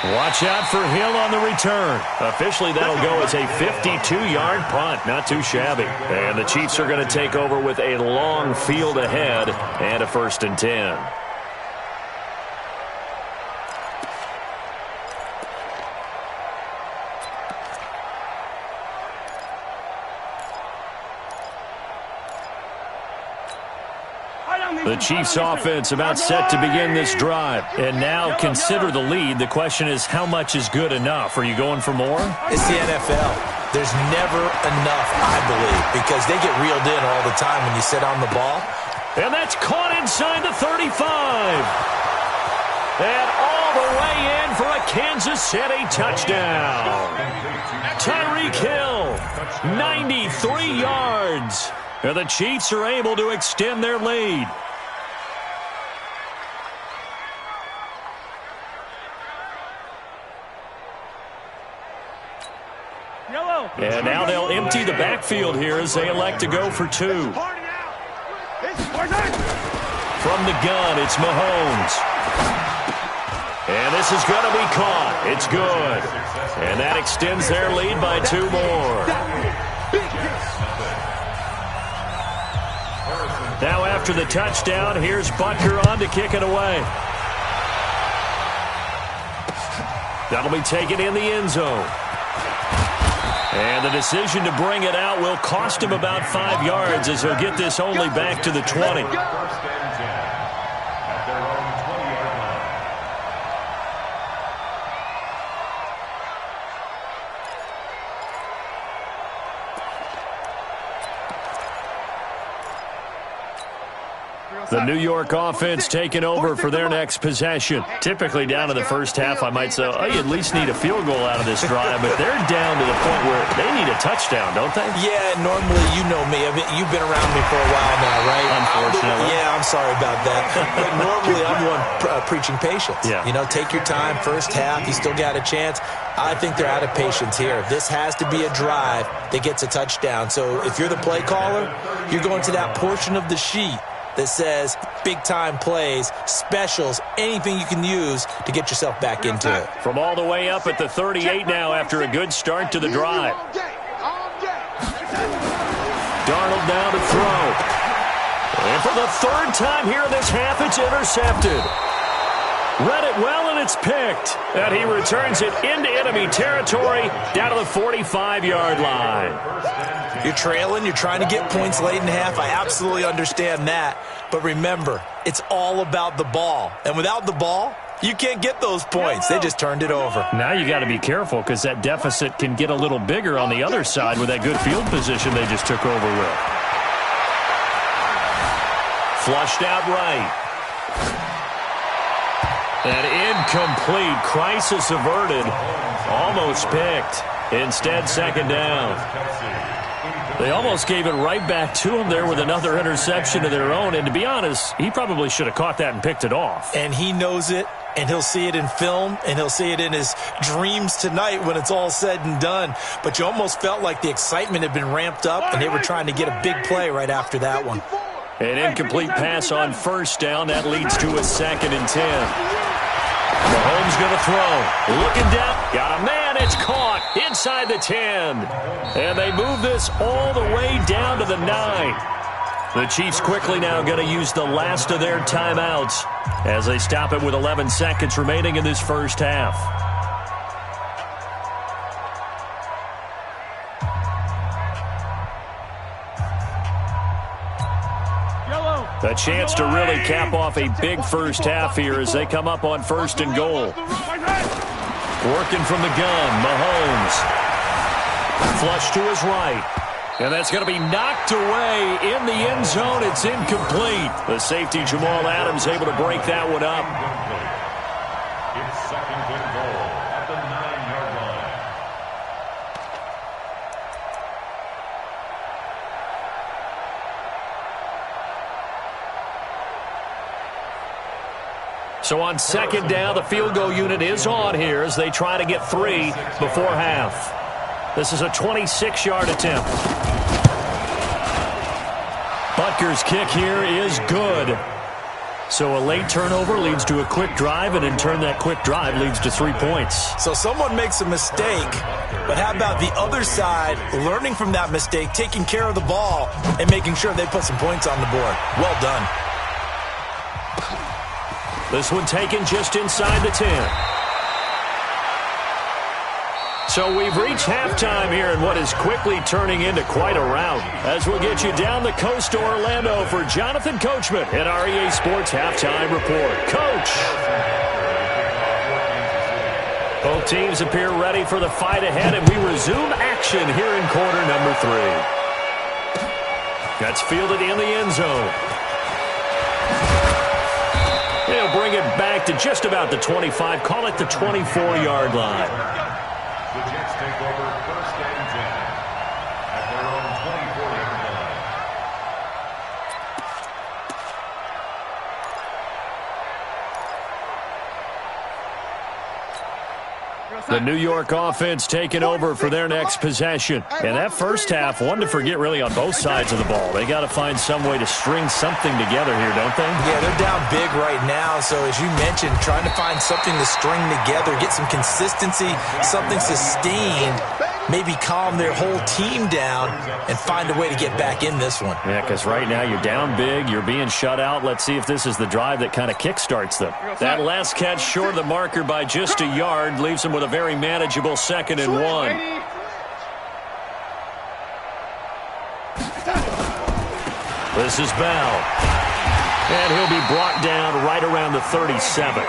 Watch out for Hill on the return. Officially, that'll go as a 52-yard punt. Not too shabby. And the Chiefs are going to take over with a long field ahead and a 1st and 10. The Chiefs offense about set to begin this drive. And now consider the lead. The question is, how much is good enough? Are you going for more? It's the NFL. There's never enough, I believe, because they get reeled in all the time when you sit on the ball. And that's caught inside the 35. And all the way in for a Kansas City touchdown. Tyreek Hill, 93 yards. And the Chiefs are able to extend their lead. And now they'll empty the backfield here as they elect to go for 2. From the gun, it's Mahomes. And this is going to be caught. It's good. And that extends their lead by 2 more. Now after the touchdown, here's Butker on to kick it away. That'll be taken in the end zone. And the decision to bring it out will cost him about 5 yards as he'll get this only back to the 20. The New York offense taking over for their next possession. Typically down to the first half, I might say, oh, you at least need a field goal out of this drive, but they're down to the point where they need a touchdown, don't they? Yeah, normally, you know me. You've been around me for a while now, right? Unfortunately. Yeah, I'm sorry about that. But normally, I'm the one preaching patience. Yeah. You know, take your time, first half, you still got a chance. I think they're out of patience here. This has to be a drive that gets a touchdown. So if you're the play caller, you're going to that portion of the sheet that says big-time plays, specials, anything you can use to get yourself back into it. From all the way up at the 38 now after a good start to the drive. Darnold now to throw. And for the 3rd time here in this half, it's intercepted. Read it well, and it's picked. And he returns it into enemy territory down to the 45-yard line. You're trailing. You're trying to get points late in half. I absolutely understand that. But remember, it's all about the ball. And without the ball, you can't get those points. They just turned it over. Now you got to be careful because that deficit can get a little bigger on the other side with that good field position they just took over with. Flushed out right. An incomplete, crisis averted, almost picked. Instead, 2nd down. They almost gave it right back to him there with another interception of their own. And to be honest, he probably should have caught that and picked it off. And he knows it, and he'll see it in film, and he'll see it in his dreams tonight when it's all said and done. But you almost felt like the excitement had been ramped up, and they were trying to get a big play right after that one. An incomplete pass on 1st down. That leads to a 2nd and 10. Mahomes going to throw. Looking down. Got a man. It's It's caught inside the 10. And they move this all the way down to the 9. The Chiefs quickly now going to use the last of their timeouts as they stop it with 11 seconds remaining in this first half. A chance to really cap off a big first half here as they come up on 1st and goal. Working from the gun, Mahomes. Flush to his right. And that's going to be knocked away in the end zone. It's incomplete. The safety, Jamal Adams, able to break that one up. It's 2nd and goal at the 9-yard line. So on 2nd down, the field goal unit is on here as they try to get 3 before half. This is a 26-yard attempt. Butker's kick here is good. So a late turnover leads to a quick drive, and in turn that quick drive leads to 3 points. So someone makes a mistake, but how about the other side learning from that mistake, taking care of the ball, and making sure they put some points on the board? Well done. This one taken just inside the 10. So we've reached halftime here in what is quickly turning into quite a rout. As we'll get you down the coast to Orlando for Jonathan Coachman at our EA Sports Halftime Report. Coach! Both teams appear ready for the fight ahead, and we resume action here in quarter number 3. That's fielded in the end zone. They'll bring it back to just about the 25, call it the 24-yard line. The Jets take over 1st and 10 at their own 24-yard line. The New York offense taking over for their next possession. And that first half, one to forget really on both sides of the ball. They got to find some way to string something together here, don't they? Yeah, they're down big right now. So as you mentioned, trying to find something to string together, get some consistency, something sustained, maybe calm their whole team down and find a way to get back in this one. Yeah, because right now you're down big, you're being shut out. Let's see if this is the drive that kind of kickstarts them. That last catch short of the marker by just a yard leaves them with a very manageable 2nd and 1. This is Bell. And he'll be brought down right around the 37.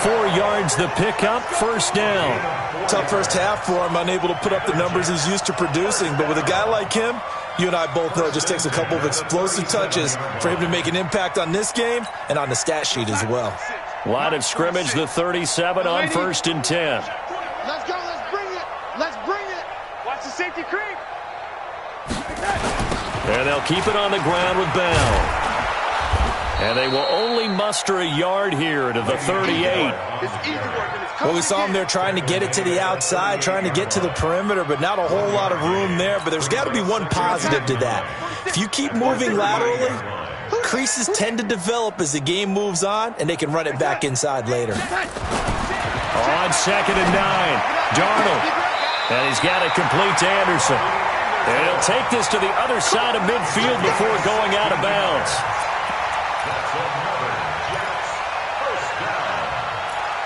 4 yards the pickup, 1st down. Tough first half for him, unable to put up the numbers he's used to producing. But with a guy like him, you and I both know it just takes a couple of explosive touches for him to make an impact on this game and on the stat sheet as well. Line of scrimmage, the 37 on 1st and 10. Let's go, let's bring it. Let's bring it. Watch the safety creep. And they'll keep it on the ground with Bell. And they will only muster a yard here to the 38. Well, we saw him there trying to get it to the outside, trying to get to the perimeter, but not a whole lot of room there. But there's got to be one positive to that. If you keep moving laterally, creases tend to develop as the game moves on, and they can run it back inside later. On 2nd and 9, Darnold. And he's got it complete to Anderson. And he'll take this to the other side of midfield before going out of bounds. That's another Jets first down.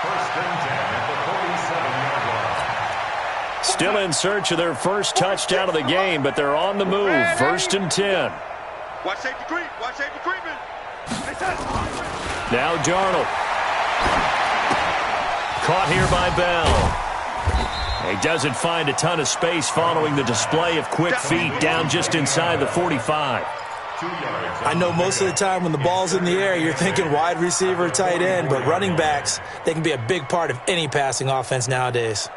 1st and 10 at the 47-yard line. Still in search of their first touchdown of the game, but they're on the move. 1st and 10. Watch safety creep. Watch safety creeping. Now Darnold. Caught here by Bell. He doesn't find a ton of space following the display of quick feet down just inside the 45. I know most of the time when the ball's in the air, you're thinking wide receiver, tight end, but running backs, they can be a big part of any passing offense nowadays.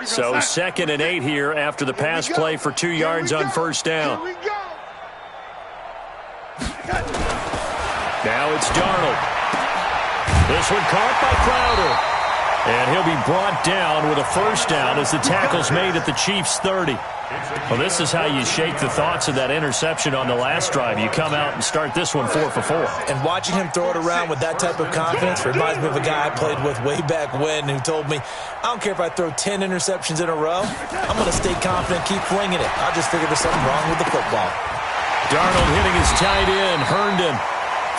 So 2nd and 8 here after the pass play for 2 yards on 1st down. Now it's Darnold. This one caught by Crowder. And he'll be brought down with a first down as the tackle's made at the Chiefs' 30. Well, this is how you shake the thoughts of that interception on the last drive. You come out and start this one 4 for 4. And watching him throw it around with that type of confidence reminds me of a guy I played with way back when who told me, I don't care if I throw 10 interceptions in a row, I'm going to stay confident, keep flinging it. I just figured there's something wrong with the football. Darnold hitting his tight end, Herndon.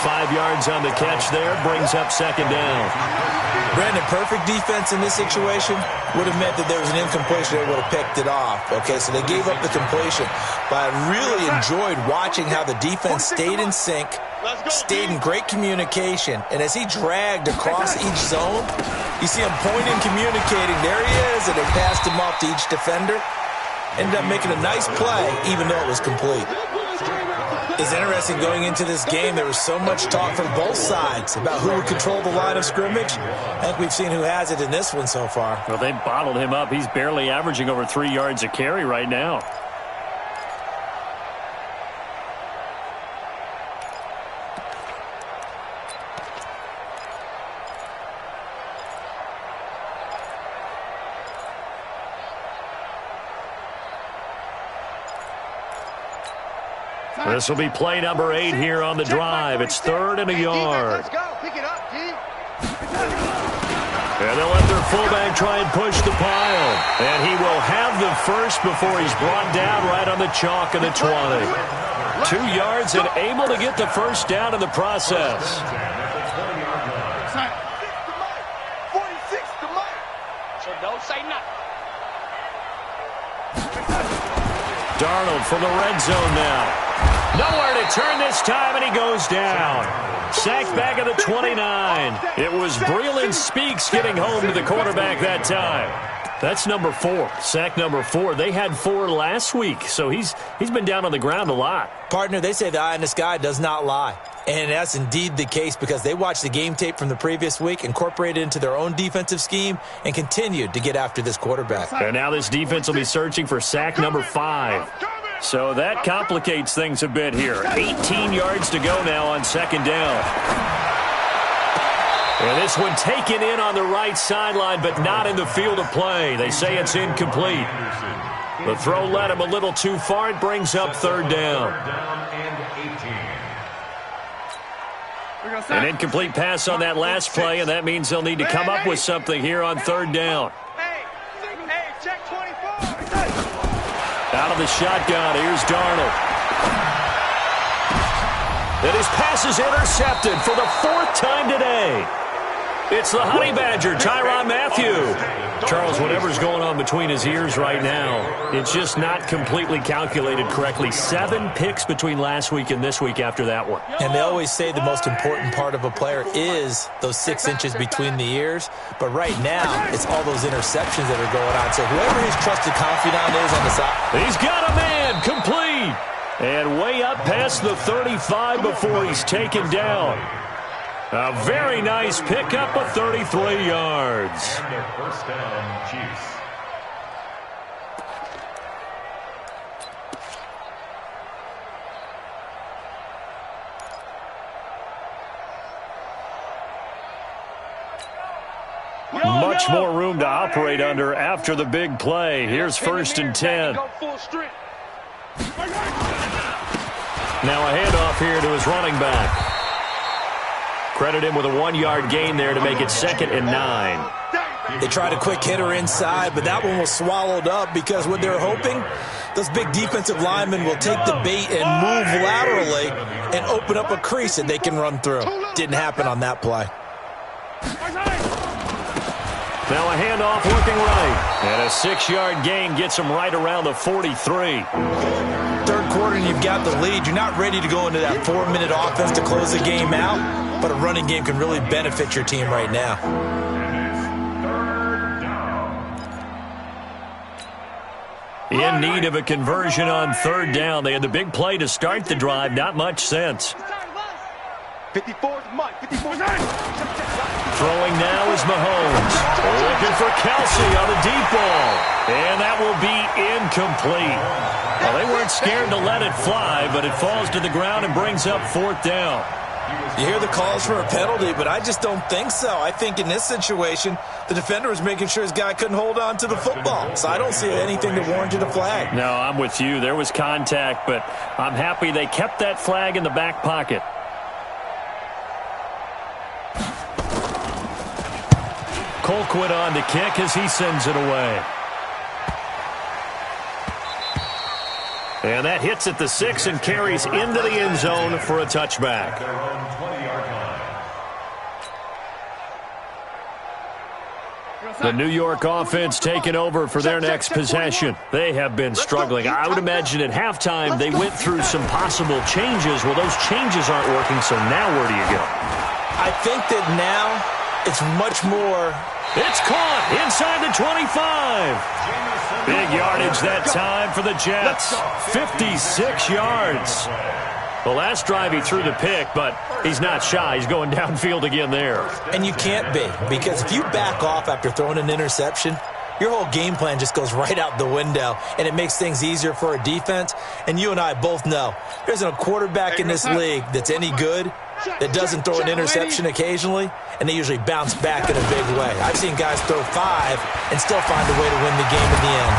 5 yards on the catch there, brings up second down. Brandon, perfect defense in this situation would have meant that there was an incompletion. They would have picked it off. Okay, so they gave up the completion. But I really enjoyed watching how the defense stayed in sync, stayed in great communication, and as he dragged across each zone, you see him pointing, communicating. There he is, and they passed him off to each defender. Ended up making a nice play, even though it was complete. It's interesting going into this game. There was so much talk from both sides about who would control the line of scrimmage. I think we've seen who has it in this one so far. Well, they bottled him up. He's barely averaging over 3 yards a carry right now. This will be play number 8 here on the drive. It's 3rd and a yard. Let's go. Pick it up, G. And they'll let their fullback try and push the pile. And he will have the first before he's brought down right on the chalk of the 20. 2 yards and able to get the first down in the process. 46 to Mike. So don't say nothing. Darnold from the red zone now. Nowhere to turn this time, and he goes down. Sacked back at the 29. It was Breeland Speaks getting home to the quarterback that time. That's number 4, sack number 4. They had 4 last week, so he's been down on the ground a lot. Partner, they say the eye in the sky does not lie. And that's indeed the case because they watched the game tape from the previous week, incorporated it into their own defensive scheme, and continued to get after this quarterback. And now this defense will be searching for sack number 5. So that complicates things a bit here. 18 yards to go now on second down. And this one taken in on the right sideline, but not in the field of play. They say it's incomplete. The throw led him a little too far. It brings up 3rd down. An incomplete pass on that last play, and that means they'll need to come up with something here on 3rd down. Hey, check 24. Out of the shotgun, here's Darnold. And his pass is intercepted for the 4th time today. It's the Honey Badger, Tyrann Mathieu. Charles, whatever's going on between his ears right now, it's just not completely calculated correctly. 7 picks between last week and this week after that one. And they always say the most important part of a player is those 6 inches between the ears. But right now, it's all those interceptions that are going on. So whoever his trusted confidant is on the side. He's got a man, complete. And way up past the 35 before he's taken down. A very nice pickup of 33 yards. And their first down, Chiefs. Much more room to operate under after the big play. Here's 1st and 10. Go full strength. Now a handoff here to his running back. Credit him with a 1-yard gain there to make it 2nd and 9. They tried a quick hitter inside, but that one was swallowed up because what they're hoping, those big defensive linemen will take the bait and move laterally and open up a crease that they can run through. Didn't happen on that play. Now a handoff looking right. And a 6-yard gain gets him right around the 43. 3rd quarter and you've got the lead. You're not ready to go into that 4-minute offense to close the game out, but a running game can really benefit your team right now. In need of a conversion on 3rd down. They had the big play to start the drive. Not much sense. 54's Mike. 54's Throwing now is Mahomes. Looking for Kelsey on the deep ball. And that will be incomplete. Well, they weren't scared to let it fly, but it falls to the ground and brings up 4th down. You hear the calls for a penalty, but I just don't think so. I think in this situation, the defender was making sure his guy couldn't hold on to the football. So I don't see anything that warranted a flag. No, I'm with you. There was contact, but I'm happy they kept that flag in the back pocket. Colquitt on to kick as he sends it away. And that hits at the 6 and carries into the end zone for a touchback. The New York offense taking over for their next possession. They have been struggling. I would imagine at halftime they went through some possible changes. Well, those changes aren't working, so now where do you go? I think that now it's much more... It's caught inside the 25. Big yardage that time for the Jets. 56 yards. The last drive he threw the pick, but he's not shy. He's going downfield again there. And you can't be, because if you back off after throwing an interception, your whole game plan just goes right out the window, and it makes things easier for a defense. And you and I both know there isn't a quarterback in this league that's any good that doesn't throw an interception occasionally, and they usually bounce back in a big way. I've seen guys throw 5 and still find a way to win the game in the end.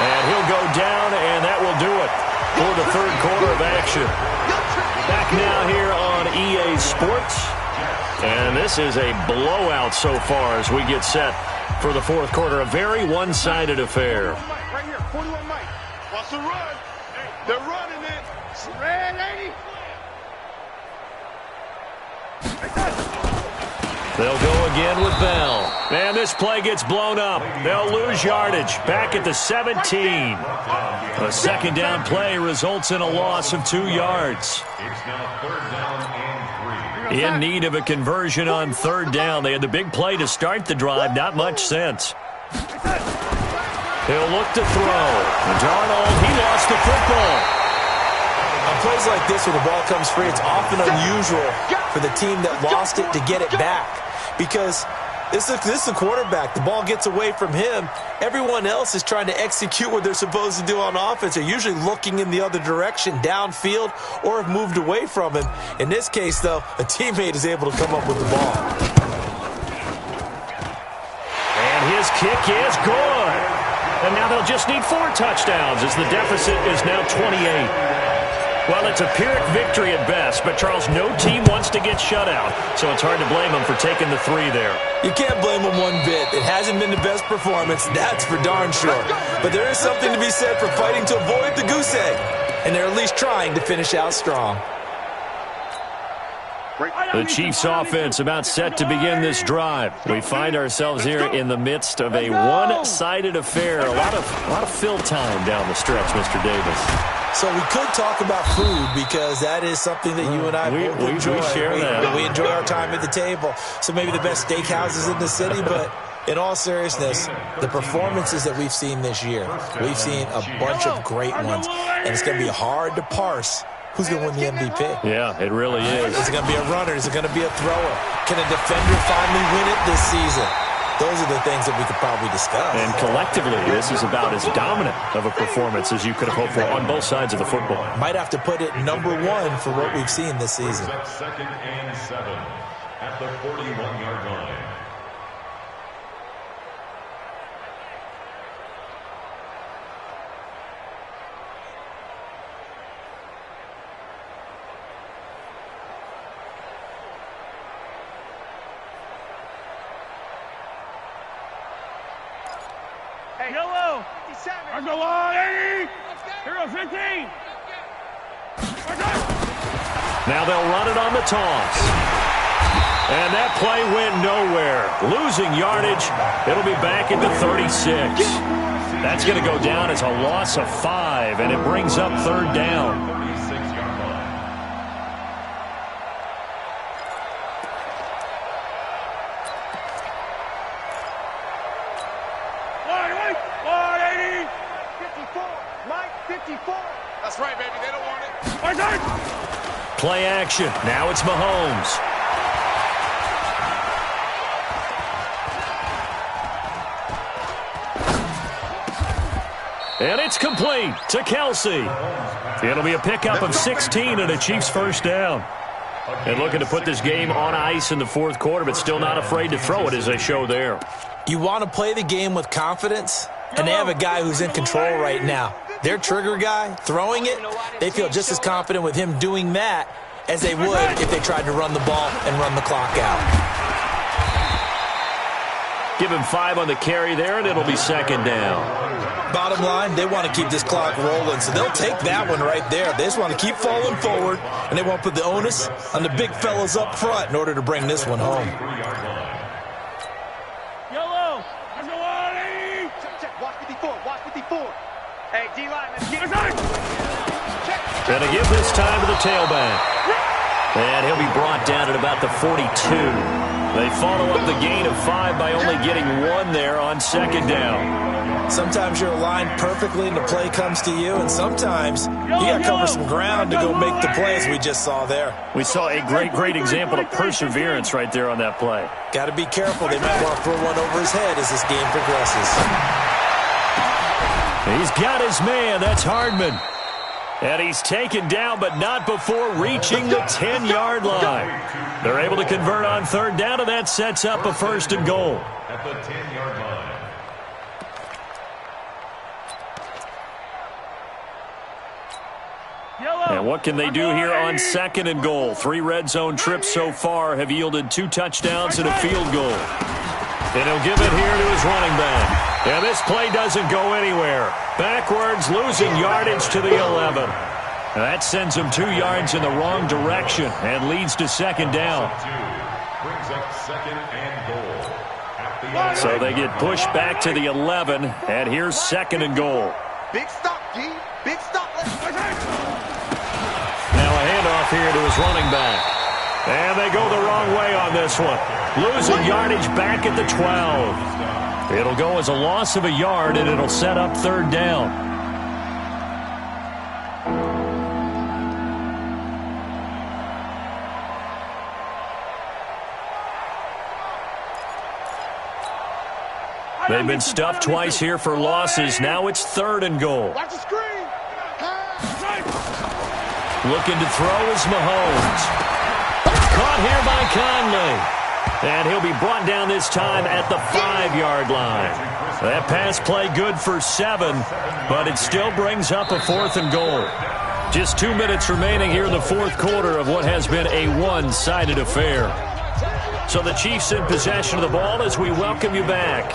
And he'll go down, and that will do it for the third quarter of action. Back now here on EA Sports. And this is a blowout so far as we get set for the fourth quarter. A very one-sided affair. Right here, 41 Mike. Watch the run. They're running it. Red 80. They'll go again with Bell. And this play gets blown up. They'll lose yardage. Back at the 17. A second down play results in a loss of 2 yards. It's now third down and 3. In need of a conversion on third down. They had the big play to start the drive. Not much sense. He'll look to throw. Darnold, he lost the football. On plays like this where the ball comes free, it's often unusual for the team that lost it to get it back. Because this is the quarterback. The ball gets away from him. Everyone else is trying to execute what they're supposed to do on offense. They're usually looking in the other direction, downfield, or have moved away from him. In this case, though, a teammate is able to come up with the ball. And his kick is good. And now they'll just need 4 touchdowns as the deficit is now 28. Well, it's a Pyrrhic victory at best, but, Charles, no team wants to get shut out, so it's hard to blame them for taking the 3 there. You can't blame them one bit. It hasn't been the best performance, that's for darn sure. But there is something to be said for fighting to avoid the goose egg, and they're at least trying to finish out strong. The Chiefs offense about set to begin this drive. We find ourselves here in the midst of a one-sided affair. A lot of fill time down the stretch, Mr. Davis. So we could talk about food because that is something that you and I both enjoy. We share that. We enjoy our time at the table. So maybe the best steakhouses in the city, but in all seriousness, the performances that we've seen this year, we've seen a bunch of great ones, and it's going to be hard to parse who's going to win the MVP. Yeah, it really is. Is it going to be a runner? Is it going to be a thrower? Can a defender finally win it this season? Those are the things that we could probably discuss. And collectively, this is about as dominant of a performance as you could have hoped for on both sides of the football. Might have to put it number 1 for what we've seen this season. Second and 7 at the 41-yard line. Hey, yellow. 57. I'm the line. 80. Here goes 15. Now they'll run it on the toss. And that play went nowhere. Losing yardage. It'll be back into 36. That's going to go down as a loss of 5, and it brings up third down. 36-yard line. That's right, baby. They don't want it. Play action. Now it's Mahomes. And it's complete to Kelsey. It'll be a pickup of 16 and a Chiefs first down. And looking to put this game on ice in the fourth quarter, but still not afraid to throw it as they show there. You want to play the game with confidence, and they have a guy who's in control right now. Their trigger guy, throwing it, they feel just as confident with him doing that as they would if they tried to run the ball and run the clock out. Give him 5 on the carry there, and it'll be second down. Bottom line, they want to keep this clock rolling, so they'll take that one right there. They just want to keep falling forward, and they won't put the onus on the big fellas up front in order to bring this one home. Yellow! Let's go, Artie! Check. Watch 54. Hey, D-line, let's get it. Gonna give this time to the tailback. And he'll be brought down at about the 42. They follow up the gain of 5 by only getting 1 there on second down. Sometimes you're aligned perfectly and the play comes to you, and sometimes you got to cover some ground to go make the plays we just saw there. We saw a great example of perseverance right there on that play. Got to be careful. They might want to throw one over his head as this game progresses. He's got his man. That's Hardman. And he's taken down, but not before reaching the 10-yard line. They're able to convert on third down, and that sets up a first and goal. At the 10-yard line. And what can they do here on second and goal? 3 red zone trips so far have yielded 2 touchdowns and a field goal. And he'll give it here to his running back. And this play doesn't go anywhere. Backwards, losing yardage to the 11. That sends him 2 yards in the wrong direction and leads to second down. Brings up second and goal. So they get pushed back to the 11, and here's second and goal. Big stop, G. Big stop. Now a handoff here to his running back. And they go the wrong way on this one. Losing yardage back at the 12. It'll go as a loss of a yard, and it'll set up third down. They've been stuffed twice here for losses. Now it's third and goal. Watch the screen. Looking to throw is Mahomes. Caught here by Conley. And he'll be brought down this time at the 5-yard line. That pass play good for 7, but it still brings up a fourth and goal. Just 2 minutes remaining here in the fourth quarter of what has been a one-sided affair. So the Chiefs in possession of the ball as we welcome you back.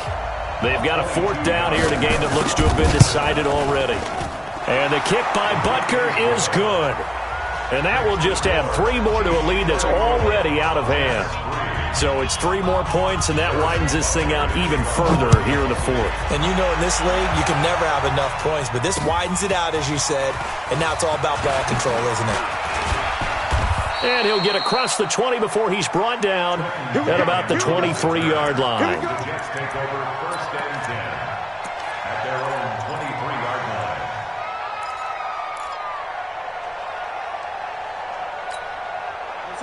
They've got a fourth down here in a game that looks to have been decided already. And the kick by Butker is good. And that will just add 3 more to a lead that's already out of hand. So it's 3 more points, and that widens this thing out even further here in the fourth. And you know in this league, you can never have enough points, but this widens it out, as you said, and now it's all about ball control, isn't it? And he'll get across the 20 before he's brought down at about the 23-yard line. Jets take over first and 10 at their own 23-yard line.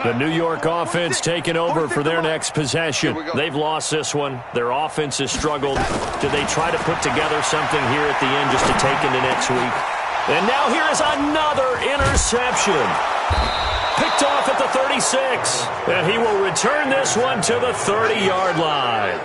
The New York offense taking over for their next possession. They've lost this one. Their offense has struggled. Do they try to put together something here at the end just to take into next week? And now here is another interception. Picked off at the 36. And he will return this one to the 30-yard line.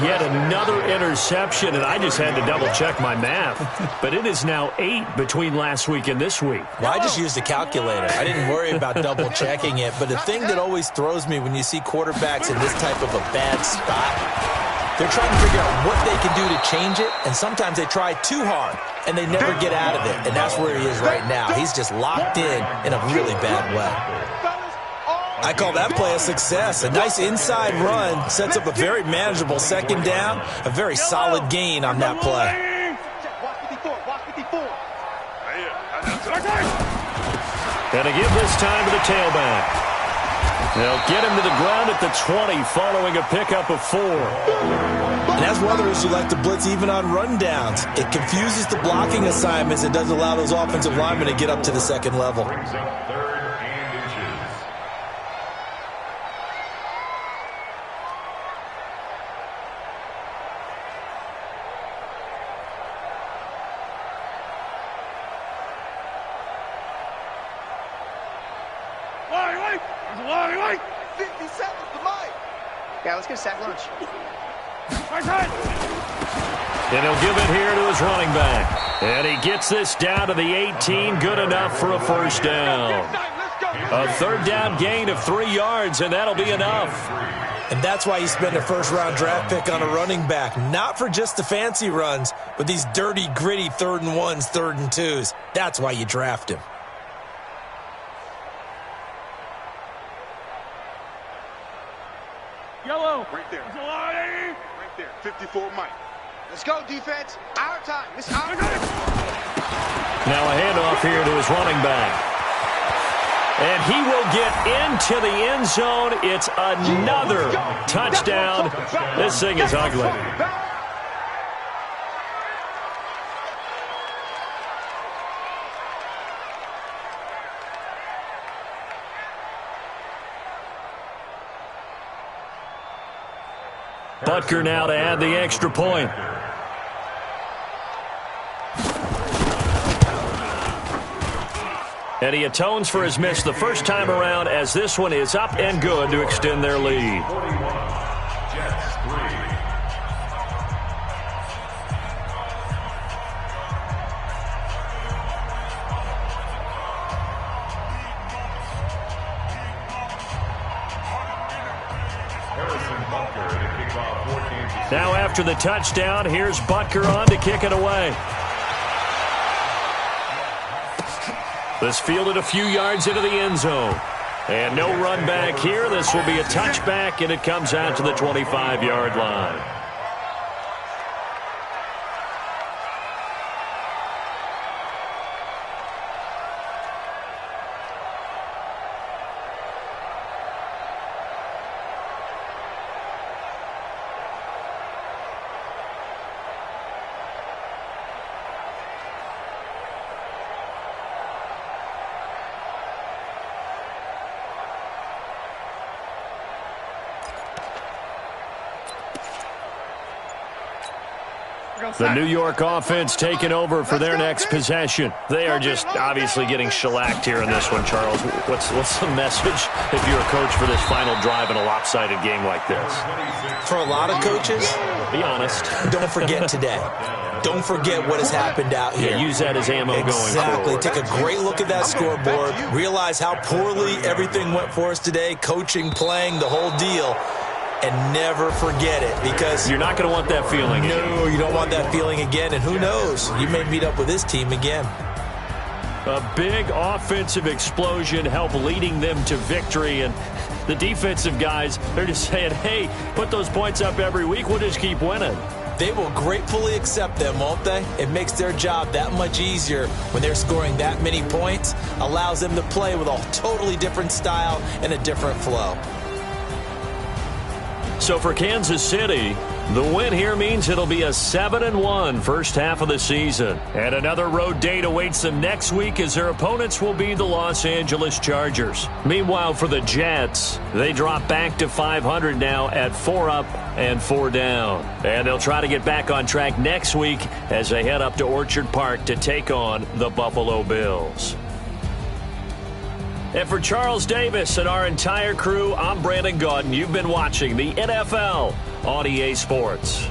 Yet another interception, and I just had to double-check my math. But it is now 8 between last week and this week. Well, I just used a calculator. I didn't worry about double-checking it. But the thing that always throws me when you see quarterbacks in this type of a bad spot, they're trying to figure out what they can do to change it, and sometimes they try too hard, and they never get out of it. And that's where he is right now. He's just locked in a really bad way. I call that play a success. A nice inside run sets up a very manageable second down, a very solid gain on that play. Gonna give this time to the tailback. They'll get him to the ground at the 20 following a pickup of 4. And as weathers who like to blitz even on rundowns, it confuses the blocking assignments and doesn't allow those offensive linemen to get up to the second level. Brings up third and inches. Wait. 50 seconds to life. Yeah, let's get a sack lunch. And he'll give it here to his running back. And he gets this down to the 18, good enough for a first down. A third down gain of 3 yards, and that'll be enough. And that's why you spend a first-round draft pick on a running back. Not for just the fancy runs, but these dirty, gritty 3rd and 1s, 3rd and 2s. That's why you draft him. Yellow. Right there. Right there. 54 Mike. Let's go, defense. Our time. This is our time. Now a handoff here to his running back. And he will get into the end zone. It's another touchdown. This thing is ugly. Butker now to add the extra point. And he atones for his miss the first time around, as this one is up and good to extend their lead. Now after the touchdown, here's Butker on to kick it away. This fielded a few yards into the end zone. And no run back here. This will be a touchback, and it comes out to the 25-yard line. The New York offense taking over for their next possession. They are just obviously getting shellacked here in this one, Charles. What's the message if you're a coach for this final drive in a lopsided game like this? For a lot of coaches, be honest. Don't forget today. Don't forget what has happened out here. Yeah, use that as ammo going forward. Exactly. Take a great look at that scoreboard. Realize how poorly everything went for us today. Coaching, playing, the whole deal. And never forget it, because you're not going to want that feeling again. No, you don't want that feeling again. And who knows? You may meet up with this team again. A big offensive explosion helped leading them to victory. And the defensive guys, they're just saying, hey, put those points up every week. We'll just keep winning. They will gratefully accept them, won't they? It makes their job that much easier when they're scoring that many points. Allows them to play with a totally different style and a different flow. So for Kansas City, the win here means it'll be a 7-1 first half of the season. And another road date awaits them next week, as their opponents will be the Los Angeles Chargers. Meanwhile, for the Jets, they drop back to 500 now at 4 up and 4 down. And they'll try to get back on track next week as they head up to Orchard Park to take on the Buffalo Bills. And for Charles Davis and our entire crew, I'm Brandon Gaudin. You've been watching the NFL on EA Sports.